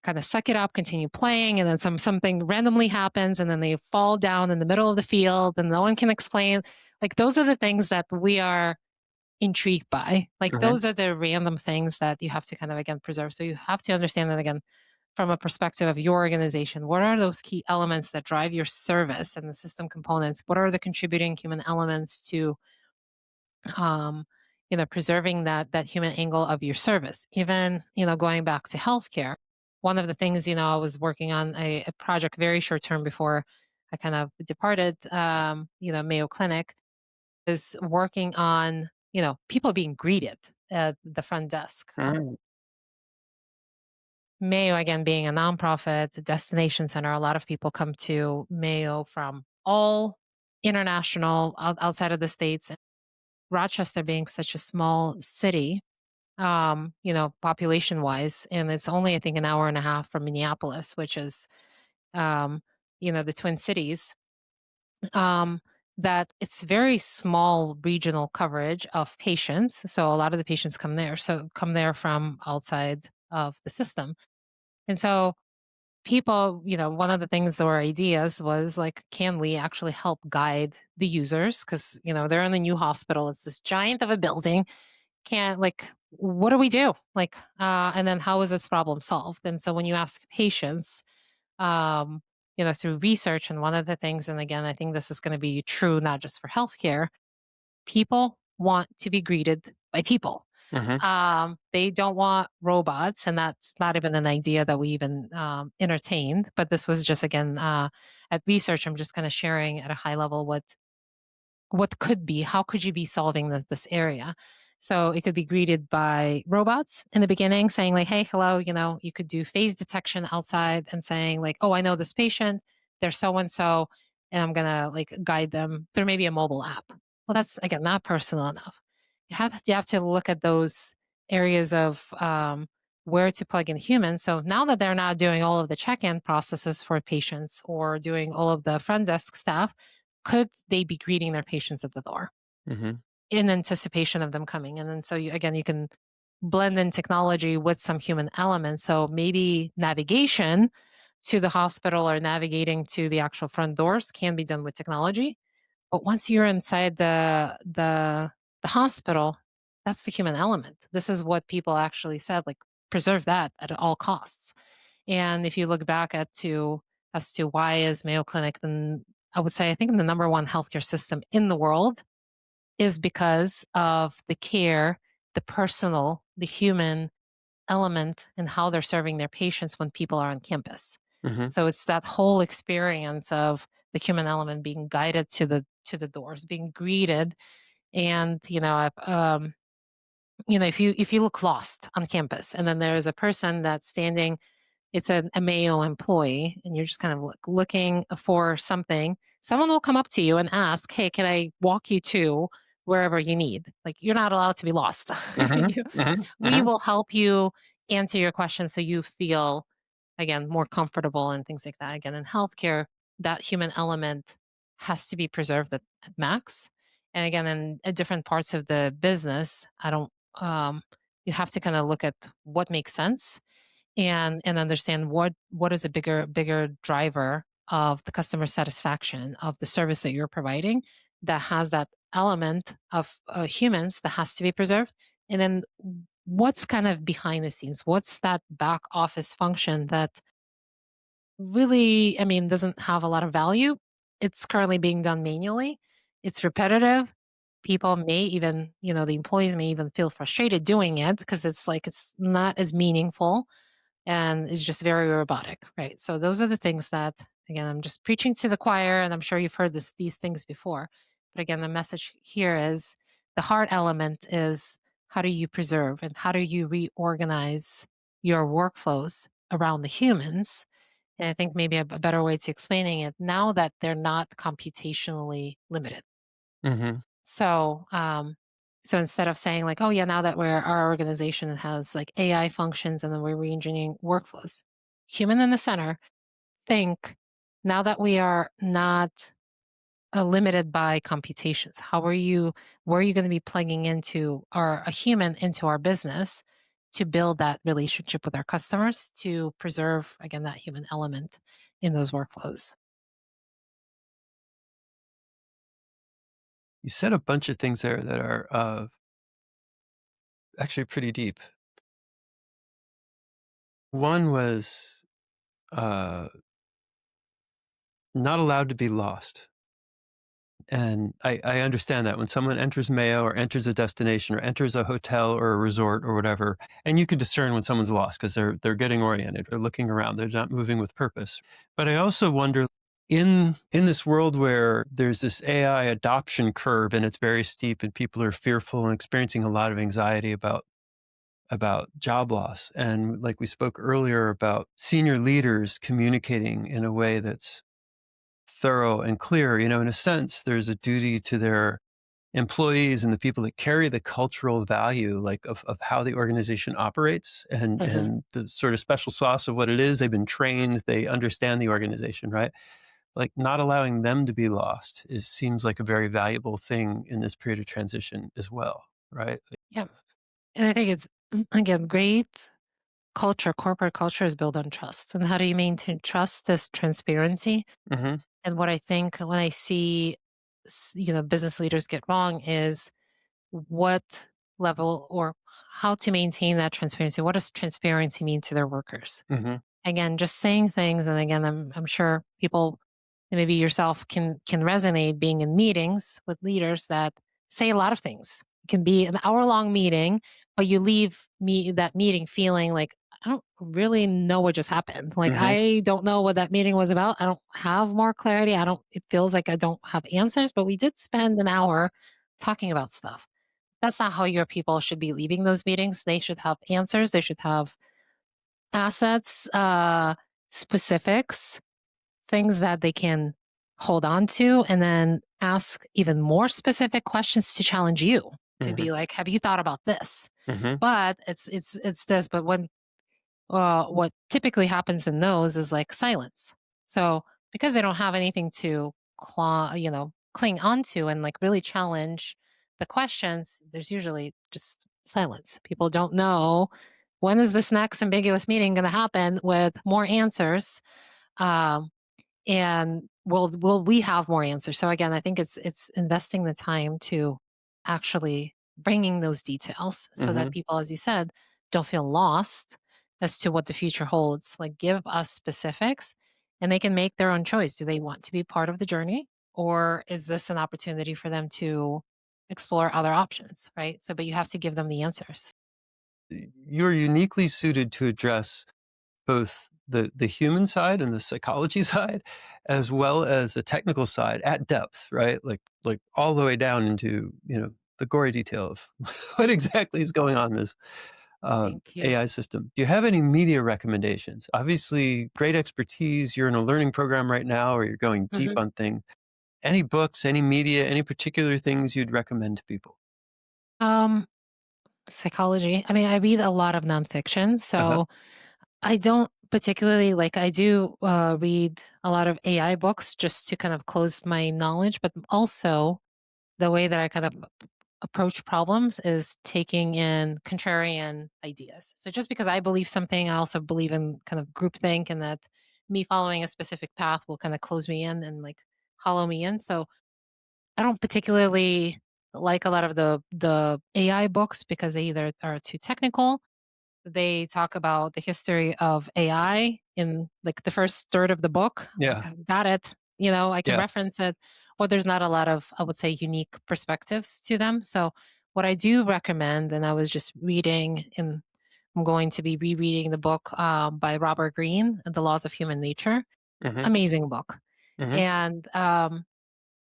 kind of suck it up, continue playing, and then something randomly happens, and then they fall down in the middle of the field, and no one can explain. Like those are the things that we are. intrigued by. Like Mhm. those are the random things that you have to kind of again preserve. So you have to understand that again from a perspective of your organization. What are those key elements that drive your service and the system components? What are the contributing human elements to um, preserving that human angle of your service? Even, going back to healthcare, one of the things, I was working on a project very short term before I kind of departed, Mayo Clinic, is working on, people being greeted at the front desk. Mm. Mayo, again, being a nonprofit destination center, a lot of people come to Mayo from all international outside of the States. Rochester being such a small city, population wise, and it's only, I think, an hour and a half from Minneapolis, which is, um, the Twin Cities. um, that it's very small regional coverage of patients. So a lot of the patients come there from outside of the system. And so people, one of the things or ideas was like, can we actually help guide the users? Because, they're in the new hospital. It's this giant of a building. Can't like, what do we do? Like, and then how is this problem solved? And so when you ask patients, um, through research. And one of the things, and again, I think this is going to be true not just for healthcare, people want to be greeted by people. Mhm. They don't want robots, and that's not even an idea that we even entertained. But this was just again at research. I'm just kind of sharing at a high level what could be, how could you be solving this area. So it could be greeted by robots in the beginning saying like, hey, hello, you could do phase detection outside and saying like, oh, I know this patient, they're so and so, and I'm gonna like guide them through maybe a mobile app. Well, that's again not personal enough. You have to look at those areas of where to plug in humans. So now that they're not doing all of the check-in processes for patients or doing all of the front desk staff, could they be greeting their patients at the door Mhm. in anticipation of them coming? And then so you can blend in technology with some human elements. So maybe navigation to the hospital or navigating to the actual front doors can be done with technology. But once you're inside the hospital, that's the human element. This is what people actually said, like preserve that at all costs. And if you look back as to why is Mayo Clinic, then I would say I think the number one healthcare system in the world is because of the care, the personal, the human element, and how they're serving their patients when people are on campus. Mhm. So it's that whole experience of the human element being guided to the doors, being greeted, and if you look lost on campus, and then there's a person that's standing, it's a Mayo employee, and you're just kind of looking for something, someone will come up to you and ask, hey, can I walk you to wherever you need? Like, you're not allowed to be lost. Mhm. Mhm. We Mhm. will help you answer your questions so you feel, again, more comfortable and things like that. Again, in healthcare, that human element has to be preserved at max. And again, in different parts of the business, I don't, you have to kind of look at what makes sense and understand what is a bigger driver of the customer satisfaction of the service that you're providing that has that element of humans that has to be preserved, and then what's kind of behind the scenes, what's that back office function that really, I mean, doesn't have a lot of value. It's currently being done manually. It's repetitive. People may even, the employees may even feel frustrated doing it because it's like it's not as meaningful and it's just very robotic, right? So those are the things that, again, I'm just preaching to the choir, and I'm sure you've heard these things before. But again, the message here is the hard element is how do you preserve and how do you reorganize your workflows around the humans? And I think maybe a better way to explaining it now that they're not computationally limited. Mhm. So instead of saying like, oh yeah, now that our organization has like AI functions and then we're re-engineering workflows, human in the center, think now that we are not limited by computations, where are you going to be plugging into a human into our business to build that relationship with our customers to preserve again that human element in those workflows. You said a bunch of things there that are actually pretty deep. One was uh, not allowed to be lost. And I understand that when someone enters Mayo or enters a destination or enters a hotel or a resort or whatever, and you could discern when someone's lost because they're getting oriented or looking around, they're not moving with purpose. But I also wonder in this world where there's this AI adoption curve and it's very steep and people are fearful and experiencing a lot of anxiety about job loss. And like we spoke earlier about senior leaders communicating in a way that's thorough and clear, in a sense, there's a duty to their employees and the people that carry the cultural value, like of how the organization operates Hmm. and the sort of special sauce of what it is. They've been trained, they understand the organization, right? Like not allowing them to be lost seems like a very valuable thing in this period of transition as well, right? Yeah. And I think it's, again, great culture, corporate culture is built on trust. And how do you maintain trust? This transparency. Mm-hmm. And what I think when I see, business leaders get wrong is what level or how to maintain that transparency. What does transparency mean to their workers? Mm-hmm. Again, just saying things, and again, I'm sure people, and maybe yourself, can resonate being in meetings with leaders that say a lot of things. It can be an hour-long meeting, but you leave that meeting feeling like, I don't really know what just happened. Like, Mm-hmm. I don't know what that meeting was about. I don't have more clarity. It feels like I don't have answers, but we did spend an hour talking about stuff. That's not how your people should be leaving those meetings. They should have answers. They should have assets, specifics, things that they can hold on to, and then ask even more specific questions to challenge you, to Mm-hmm. be like, have you thought about this? Mm-hmm. But it's this. But when what typically happens in those is like silence. So because they don't have anything to cling onto and like really challenge the questions, there's usually just silence. People don't know when is this next ambiguous meeting going to happen with more answers. Um, and will we have more answers? So again, I think it's investing the time to actually bringing those details so Mm-hmm. that people, as you said, don't feel lost as to what the future holds. Like, give us specifics and they can make their own choice. Do they want to be part of the journey, or is this an opportunity for them to explore other options, right? So but you have to give them the answers. You're uniquely suited to address both the human side and the psychology side, as well as the technical side at depth, right? Like all the way down into the gory detail of what exactly is going on in this Thank you. AI system. Do you have any media recommendations? Obviously, great expertise. You're in a learning program right now, or you're going deep Mhm. on things. Any books, any media, any particular things you'd recommend to people? Um, Psychology. I mean, I read a lot of nonfiction, Uh-huh. so I don't particularly like. I do read a lot of AI books just to kind of close my knowledge, but also the way that I kind of approach problems is taking in contrarian ideas. So just because I believe something, I also believe in kind of groupthink, and that me following a specific path will kind of close me in and like hollow me in. So I don't particularly like a lot of the AI books because they either are too technical. They talk about the history of AI in like the first third of the book. I'm like, Yeah. I've got it. I can Yeah. reference it. Or there's not a lot of, I would say, unique perspectives to them. So what I do recommend, and I was just reading, and I'm going to be rereading the book by Robert Greene, The Laws of Human Nature. Mm-hmm. Amazing book. Mm-hmm. And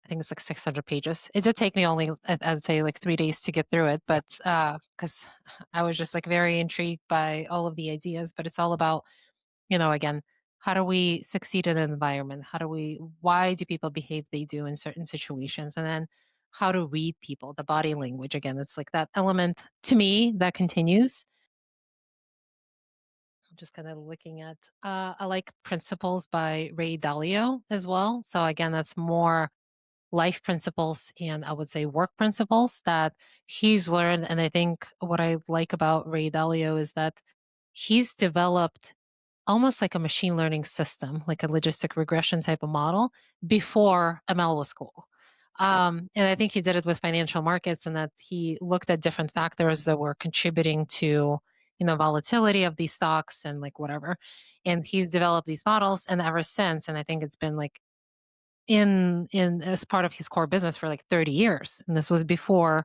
I think it's like 600 pages. It did take me only, I'd say, like 3 days to get through it, Yeah. but because I was just like very intrigued by all of the ideas. But it's all about, again, how do we succeed in an environment? Why do people behave they do in certain situations? And then how to read people, the body language. Again, it's like that element to me that continues. I'm just kind of looking at, I like Principles by Ray Dalio as well. So again, that's more life principles and I would say work principles that he's learned. And I think what I like about Ray Dalio is that he's developed almost like a machine learning system, like a logistic regression type of model before ML was cool. And I think he did it with financial markets, and that he looked at different factors that were contributing to, volatility of these stocks and like whatever. And he's developed these models, and ever since, and I think it's been like in as part of his core business for like 30 years. And this was before,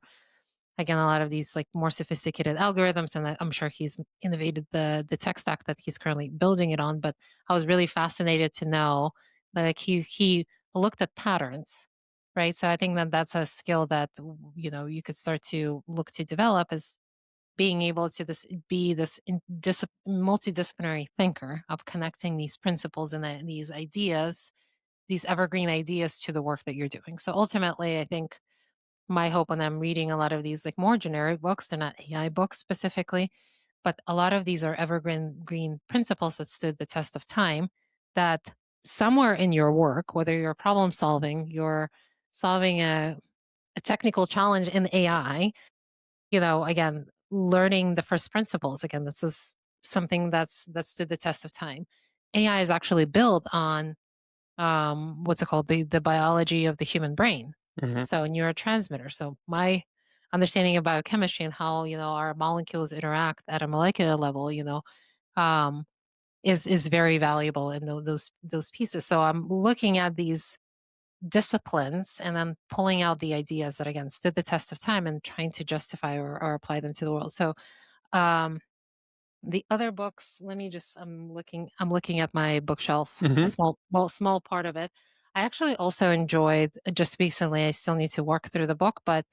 again, a lot of these like more sophisticated algorithms, and I'm sure he's innovated the tech stack that he's currently building it on. But I was really fascinated to know that, like, he looked at patterns, right? So I think that that's a skill that you could start to look to develop, is being able to be this multidisciplinary thinker of connecting these principles and these ideas, these evergreen ideas, to the work that you're doing. So ultimately, I think my hope when I'm reading a lot of these like more generic books, they're not AI books specifically, but a lot of these are evergreen green principles that stood the test of time, that somewhere in your work, whether you're problem solving, you're solving a technical challenge in AI, again, learning the first principles, again, this is something that stood the test of time. AI is actually built on what's it called, the biology of the human brain, Hmm. so neurotransmitter. So my understanding of biochemistry and how our molecules interact at a molecular level, um is very valuable in those pieces. So I'm looking at these disciplines and then pulling out the ideas that again stood the test of time and trying to justify or apply them to the world. So um the other books, let me just I'm looking at my bookshelf, a Hmm. small part of it. I actually also enjoyed, just recently, I still need to work through the book, but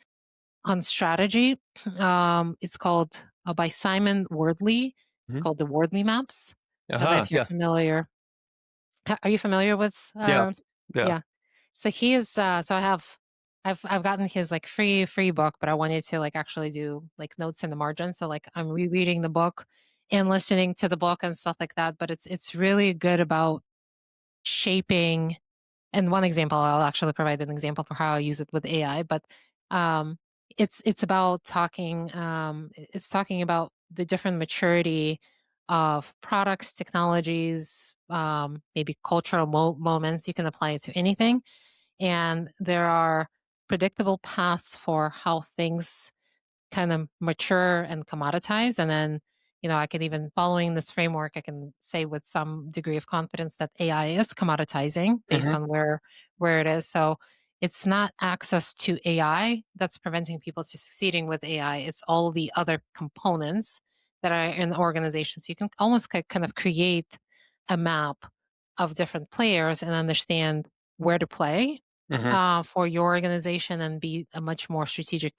on strategy, it's called, by Simon Wardley. It's Hmm. called The Wardley Maps. I don't know Aha. if you're Yeah. familiar. Are you familiar with Yeah. Yeah. yeah. So he is so I've gotten his like free book, but I wanted to like actually do like notes in the margin. So like I'm rereading the book and listening to the book and stuff like that. But it's really good about shaping. And one example, I'll actually provide an example for how I use it with AI. But um, it's about talking. It's talking about the different maturity of products, technologies, maybe cultural moments. You can apply it to anything, and there are predictable paths for how things kind of mature and commoditize. And then, I can, even following this framework, I can say with some degree of confidence that AI is commoditizing based Hmm. on where it is. So it's not access to AI that's preventing people to succeeding with AI. It's all the other components that are in the organization. So you can almost kind of create a map of different players and understand where to play Hmm. for your organization, and be a much more strategic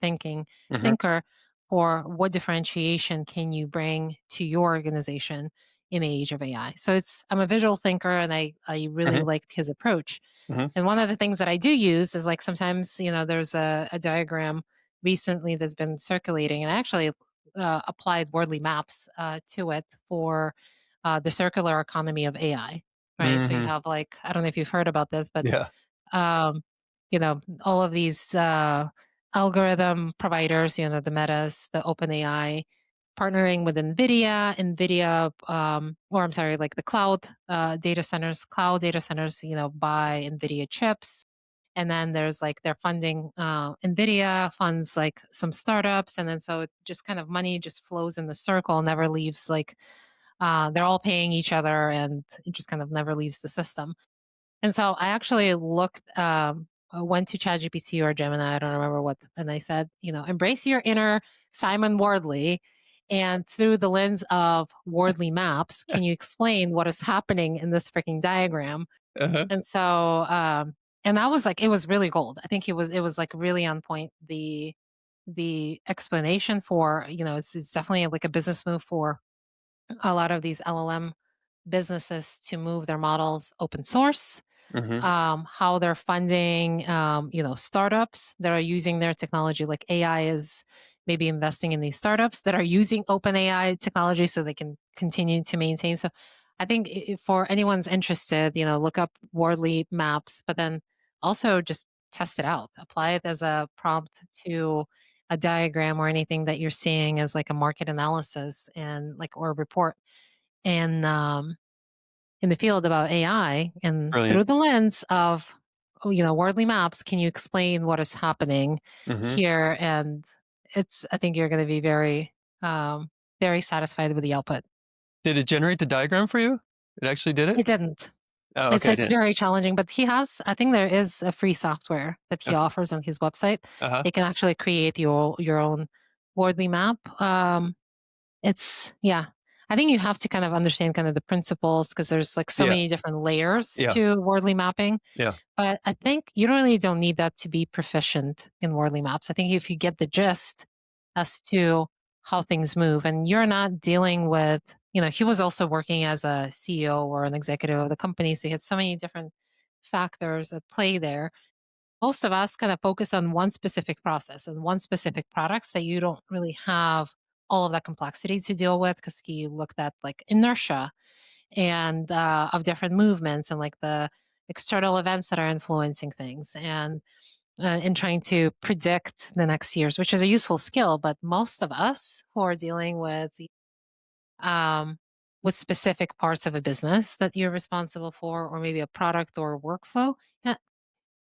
Hmm. thinker, or what differentiation can you bring to your organization in the age of AI. So I'm a visual thinker, and I really Hmm. liked his approach. Hmm. And one of the things that I do use is, like, sometimes, there's a diagram recently that's been circulating, and I actually applied Wordly Maps to it for the circular economy of AI. Right. So you Hmm. have, like, I don't know if you've heard about this, but Yeah. um, all of these algorithm providers, the Metas, the OpenAI, partnering with NVIDIA, or I'm sorry, like the cloud data centers, buy NVIDIA chips. And then there's like they're funding, NVIDIA funds like some startups. And then so it just kind of money just flows in the circle, never leaves, like, they're all paying each other, and it just kind of never leaves the system. And so I actually went to ChatGPT or Gemini, I don't remember what, and I said, embrace your inner Simon Wardley. And through the lens of Wardley maps, can you explain what is happening in this freaking diagram? Uh-huh. And so, and that was like, it was really gold. I think it was like really on point. The explanation for, it's definitely like a business move for a lot of these LLM businesses to move their models open source, Hmm. how they're funding, startups that are using their technology. Like, AI is maybe investing in these startups that are using open AI technology so they can continue to maintain. So I think, for anyone's interested, look up Wordly Maps, but then also just test it out, apply it as a prompt to a diagram or anything that you're seeing as like a market analysis, and like, or a report. And in the field about AI, and Brilliant. through the lens of wordly maps. Can you explain what is happening Hmm. here? And I think you're going to be um, very satisfied with the output. Did it generate the diagram for you? It actually did it? It didn't. Oh, It's okay. It it's didn't. very challenging, but I think there is a free software that he Okay. offers on his website. Uh-huh. You can actually create your own wordly map. Yeah. I think you have to kind of understand kind of the principles because there's like so Yeah. many different layers Yeah. to wordly mapping. Yeah. But I think you really don't need that to be proficient in wordly maps. I think if you get the gist as to how things move and you're not dealing with, he was also working as a CEO or an executive of the company. So he had so many different factors at play there. Most of us kind of focus on one specific process and one specific products that you don't really have all of that complexity to deal with because he looked at like inertia and of different movements and like the external events that are influencing things and trying to predict the next years, which is a useful skill. But most of us who are dealing um, with specific parts of a business that you're responsible for, or maybe a product or workflow, yeah,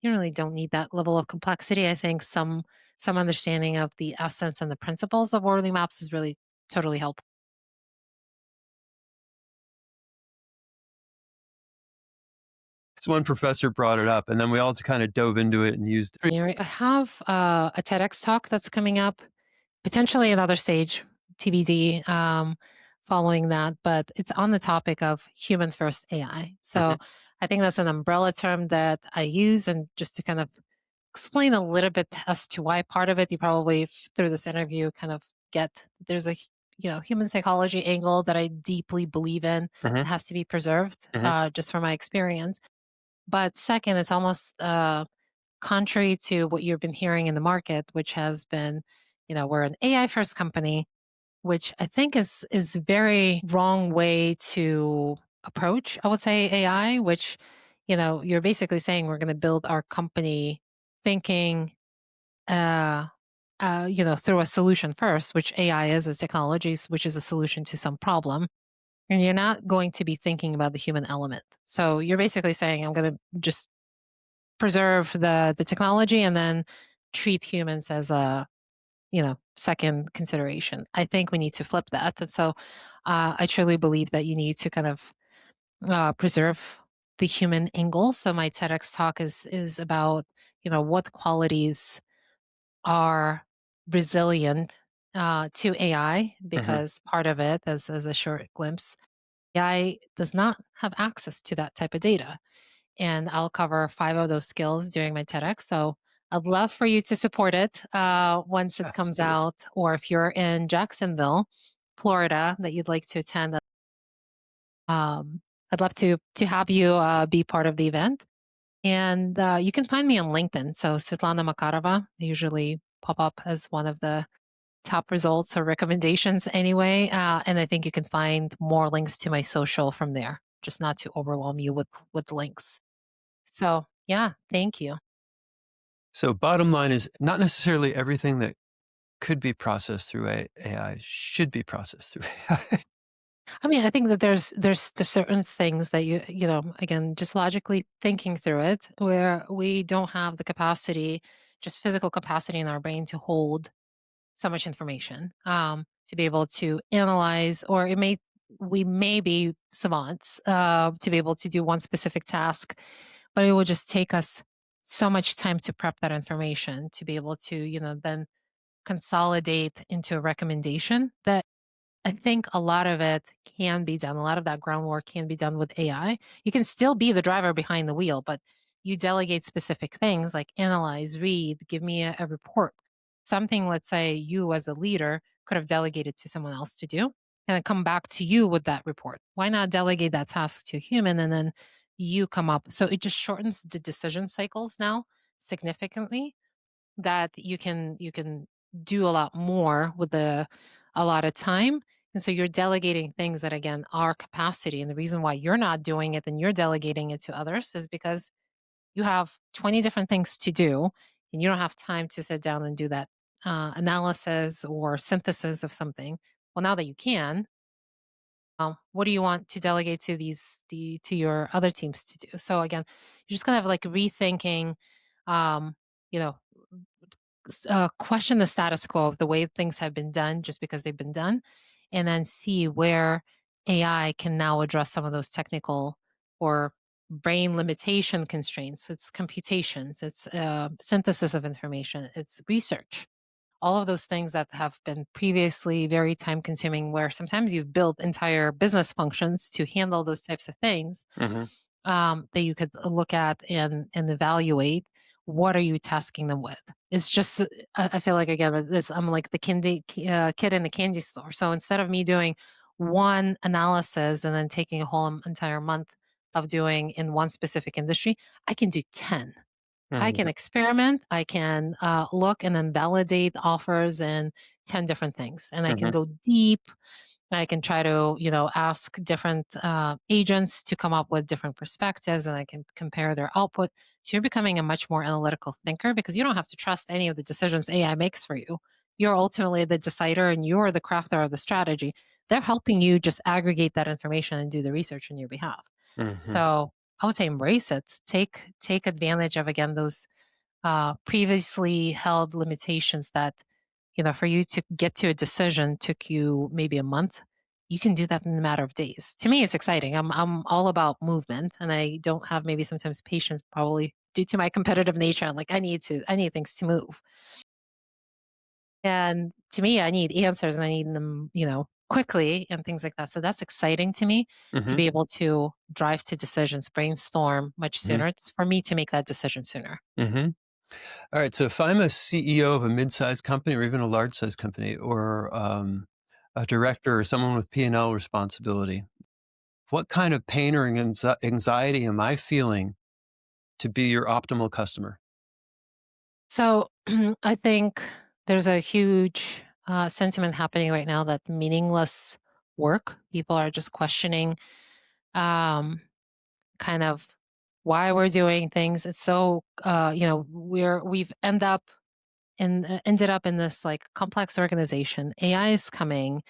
you really don't need that level of complexity. I think some understanding of the essence and the principles of orderly maps is really totally helpful. So one professor brought it up, and then we all kind of dove into it and used. I have a TEDx talk that's coming up, potentially another stage, TBD, following that, but it's on the topic of human first AI. Mhm. So I think that's an umbrella term that I use, and just to kind of explain a little bit as to why part of it, you probably through this interview kind of get there's a human psychology angle that I deeply believe in. It Mhm. has to be preserved, Mhm. just from my experience. But second, it's almost contrary to what you've been hearing in the market, which has been, we're an AI first company, which I think is very wrong way to approach, I would say, AI, which, you're basically saying we're going to build our company thinking uh through a solution first, which AI is technologies, which is a solution to some problem. And you're not going to be thinking about the human element. So you're basically saying, I'm going to just preserve the technology and then treat humans as a second consideration. I think we need to flip that. And so I truly believe that you need to kind of preserve the human angle. So my TEDx talk is about what qualities are resilient to AI, Mhm. because part of it, as a short glimpse, AI does not have access to that type of data. And I'll cover 5 of those skills during my TEDx. So I'd love for you to support it once it comes Absolutely. out, or if you're in Jacksonville, Florida, that you'd like to attend. Um, I'd love to have you be part of the event. And you can find me on LinkedIn. So Svetlana Makarova, I usually pop up as one of the top results or recommendations anyway. And I think you can find more links to my social from there, just not to overwhelm you with links. So yeah, thank you. So bottom line is not necessarily everything that could be processed through AI should be processed through AI. I mean, I think that there's the certain things that again, just logically thinking through it, where we don't have the capacity, just physical capacity in our brain to hold so much information, to be able to analyze, or we may be savants to be able to do one specific task, but it will just take us so much time to prep that information to be able to, then consolidate into a recommendation that I think a lot of it can be done. A lot of that groundwork can be done with AI. You can still be the driver behind the wheel, but you delegate specific things like analyze, read, give me a report. Something, let's say you as a leader could have delegated to someone else to do and then come back to you with that report. Why not delegate that task to a human and then you come up? So it just shortens the decision cycles now significantly, that you can do a lot more with a lot of time. And so you're delegating things that again are capacity. And the reason why you're not doing it and you're delegating it to others is because you have 20 different things to do and you don't have time to sit down and do that analysis or synthesis of something. Well, now that you can, what do you want to delegate to to your other teams to do? So again, you're just kind of like rethinking, um, you know, question the status quo of the way things have been done just because they've been done, and then see where AI can now address some of those technical or brain limitation constraints. It's computations, it's synthesis of information, it's research, all of those things that have been previously very time consuming, where sometimes you've built entire business functions to handle those types of things, Mhm. that you could look at and evaluate. What are you tasking them with? It's just, I feel like, again, I'm like the kid in the candy store. So instead of me doing one analysis and then taking a whole entire month of doing in one specific industry, I can do 10. I can Mhm. experiment, I can, look and then validate offers in 10 different things, and I can Mhm. go deep. I can try to, ask different, agents to come up with different perspectives, and I can compare their output. So you're becoming a much more analytical thinker because you don't have to trust any of the decisions AI makes for you. You're ultimately the decider and you're the crafter of the strategy. They're helping you just aggregate that information and do the research on your behalf. Mhm. So I would say embrace it. Take advantage of, again, those previously held limitations that, for you to get to a decision took you maybe a month. You can do that in a matter of days. To me, it's exciting. I'm all about movement, and I don't have maybe sometimes patience, probably due to my competitive nature. Like, I need things to move, and to me, I need answers, and I need them, quickly and things like that. So that's exciting to me, to Mhm. be able to drive to decisions, brainstorm much Mhm. sooner. It's for me to make that decision sooner. Mhm. All right. So if I'm a CEO of a mid-sized company or even a large-sized company, or a director or someone with P&L responsibility, what kind of pain or anxiety am I feeling to be your optimal customer? So I think there's a huge sentiment happening right now that meaningless work, people are just questioning, um, kind of why we're doing things. It's so, we've ended up in this like complex organization. AI is coming.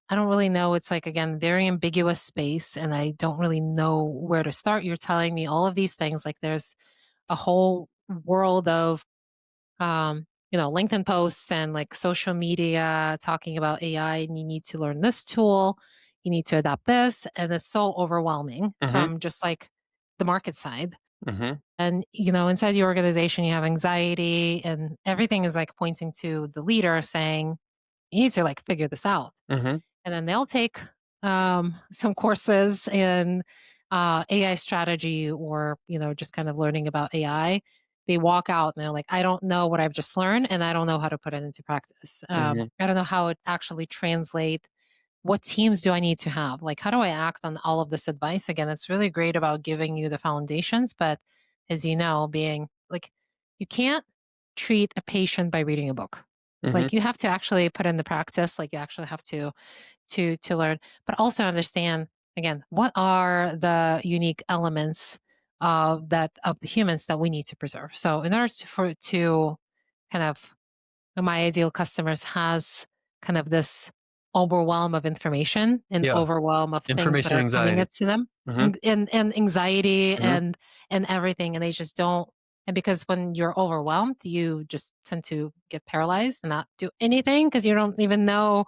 I don't really know. It's like, again, very ambiguous space, and I don't really know where to start. You're telling me all of these things, like there's a whole world of, LinkedIn posts and like social media talking about AI, and you need to learn this tool, you need to adopt this, and it's so overwhelming Mhm. from just like the market side. Mhm. And inside the organization, you have anxiety, and everything is like pointing to the leader saying, "You need to like figure this out." Mhm. And then they'll take some courses in AI strategy, or just kind of learning about AI. They walk out and they're like, I don't know what I've just learned, and I don't know how to put it into practice. Mhm. I don't know how it actually translate. What teams do I need to have? Like, how do I act on all of this advice? Again, it's really great about giving you the foundations, but as you know, being like, you can't treat a patient by reading a book. Mhm. Like, you have to actually put in the practice. Like, you actually have to learn, but also understand, again, what are the unique elements of the humans that we need to preserve. So in order to kind of, my ideal customers has kind of this overwhelm of information and Yeah. overwhelm of things that Information are coming anxiety. up to them, Mhm. and anxiety Mhm. and everything, and they just don't. And because when you're overwhelmed, you just tend to get paralyzed and not do anything because you don't even know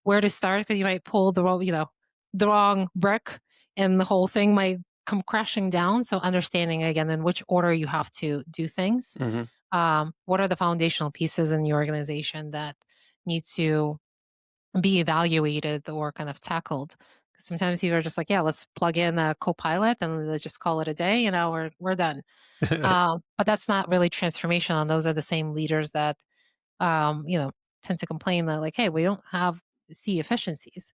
where to start, because you might pull the wrong brick, and the whole thing might come crashing down. So understanding, again, in which order you have to do things. Mhm. What are the foundational pieces in the organization that need to be evaluated or kind of tackled? 'Cause sometimes you are just like, yeah, let's plug in a copilot and let's just call it a day. We're done. But that's not really transformation. And those are the same leaders that, um, you know, tend to complain that, like, hey, we don't have see efficiencies.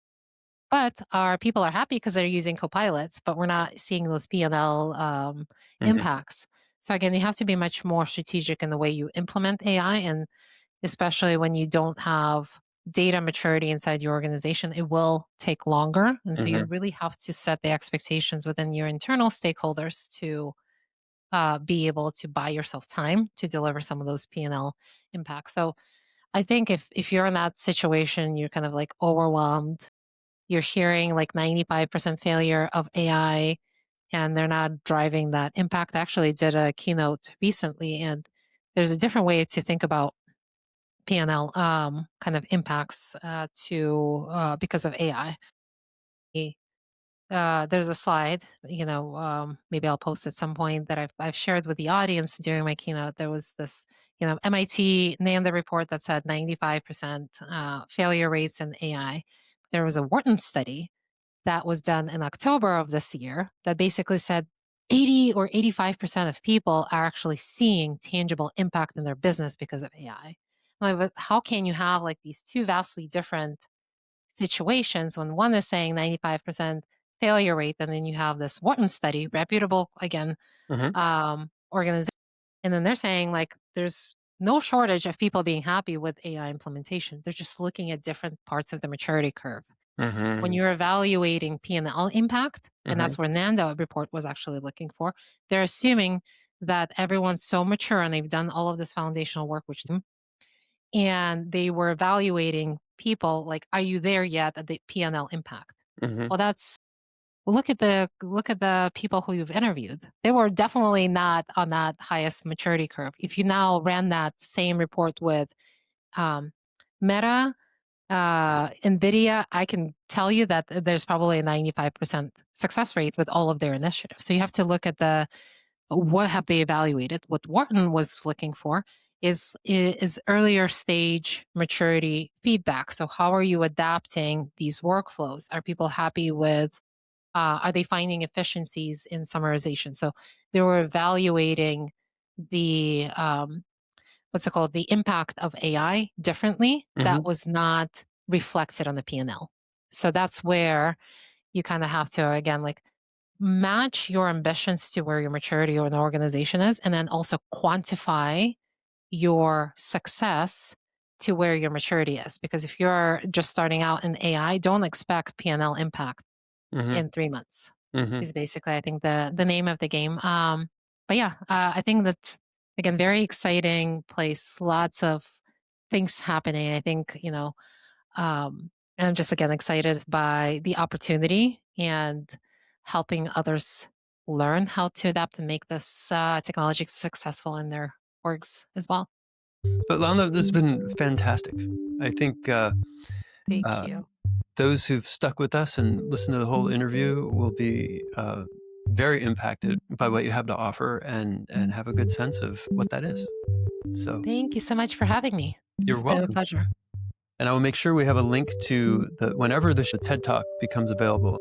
But our people are happy because they're using copilots, but we're not seeing those P&L Mhm. impacts. So again, you have to be much more strategic in the way you implement AI, and especially when you don't have data maturity inside your organization, it will take longer. And so you Mhm. really have to set the expectations within your internal stakeholders to be able to buy yourself time to deliver some of those P&L impacts. So I think if you're in that situation, you're kind of like overwhelmed, you're hearing like 95% failure of AI, and they're not driving that impact. I actually did a keynote recently, and there's a different way to think about PNL kind of impacts because of AI. There's a slide, maybe I'll post at some point that I've shared with the audience during my keynote. There was this, MIT named the report that said 95% failure rates in AI. There was a Wharton study that was done in October of this year that basically said 80 or 85% of people are actually seeing tangible impact in their business because of AI. Like, but how can you have like these two vastly different situations when one is saying 95% failure rate, and then you have this Wharton study, reputable again, Mm-hmm. organization, and then they're saying like there's no shortage of people being happy with AI implementation. They're just looking at different parts of the maturity curve. When Mm-hmm. you're evaluating P&L impact, and Mm-hmm. that's where Nanda report was actually looking for, they're assuming that everyone's so mature and they've done all of this foundational work, and they were evaluating people like, are you there yet at the P&L impact? Mm-hmm. Well, look at the people who you've interviewed. They were definitely not on that highest maturity curve. If you now ran that same report with um, Meta, NVIDIA, I can tell you that there's probably a 95% success rate with all of their initiatives. So you have to look at what have they evaluated. What Wharton was looking for is earlier stage maturity feedback. So how are you adapting these workflows? Are people happy with, are they finding efficiencies in summarization? So they were evaluating the, what's it called, the impact of AI differently. Mm-hmm. That was not reflected on the P&L. So that's where you kind of have to, again, like match your ambitions to where your maturity or an organization is, and then also quantify your success to where your maturity is. Because if you're just starting out in AI, don't expect P&L impact Mm-hmm. in 3 months. Mm-hmm. Is basically, I think, the name of the game. But yeah, I think that, again, very exciting place. Lots of things happening. I think, and I'm just again excited by the opportunity and helping others learn how to adapt and make this technology successful in their orgs as well. But Lana, this has been fantastic. I think Thank uh, you. those who've stuck with us and listened to the whole interview will be very impacted by what you have to offer and have a good sense of what that is. So Thank you so much for having me. you're It's been a welcome. pleasure. And I will make sure we have a link to whenever the TED Talk becomes available.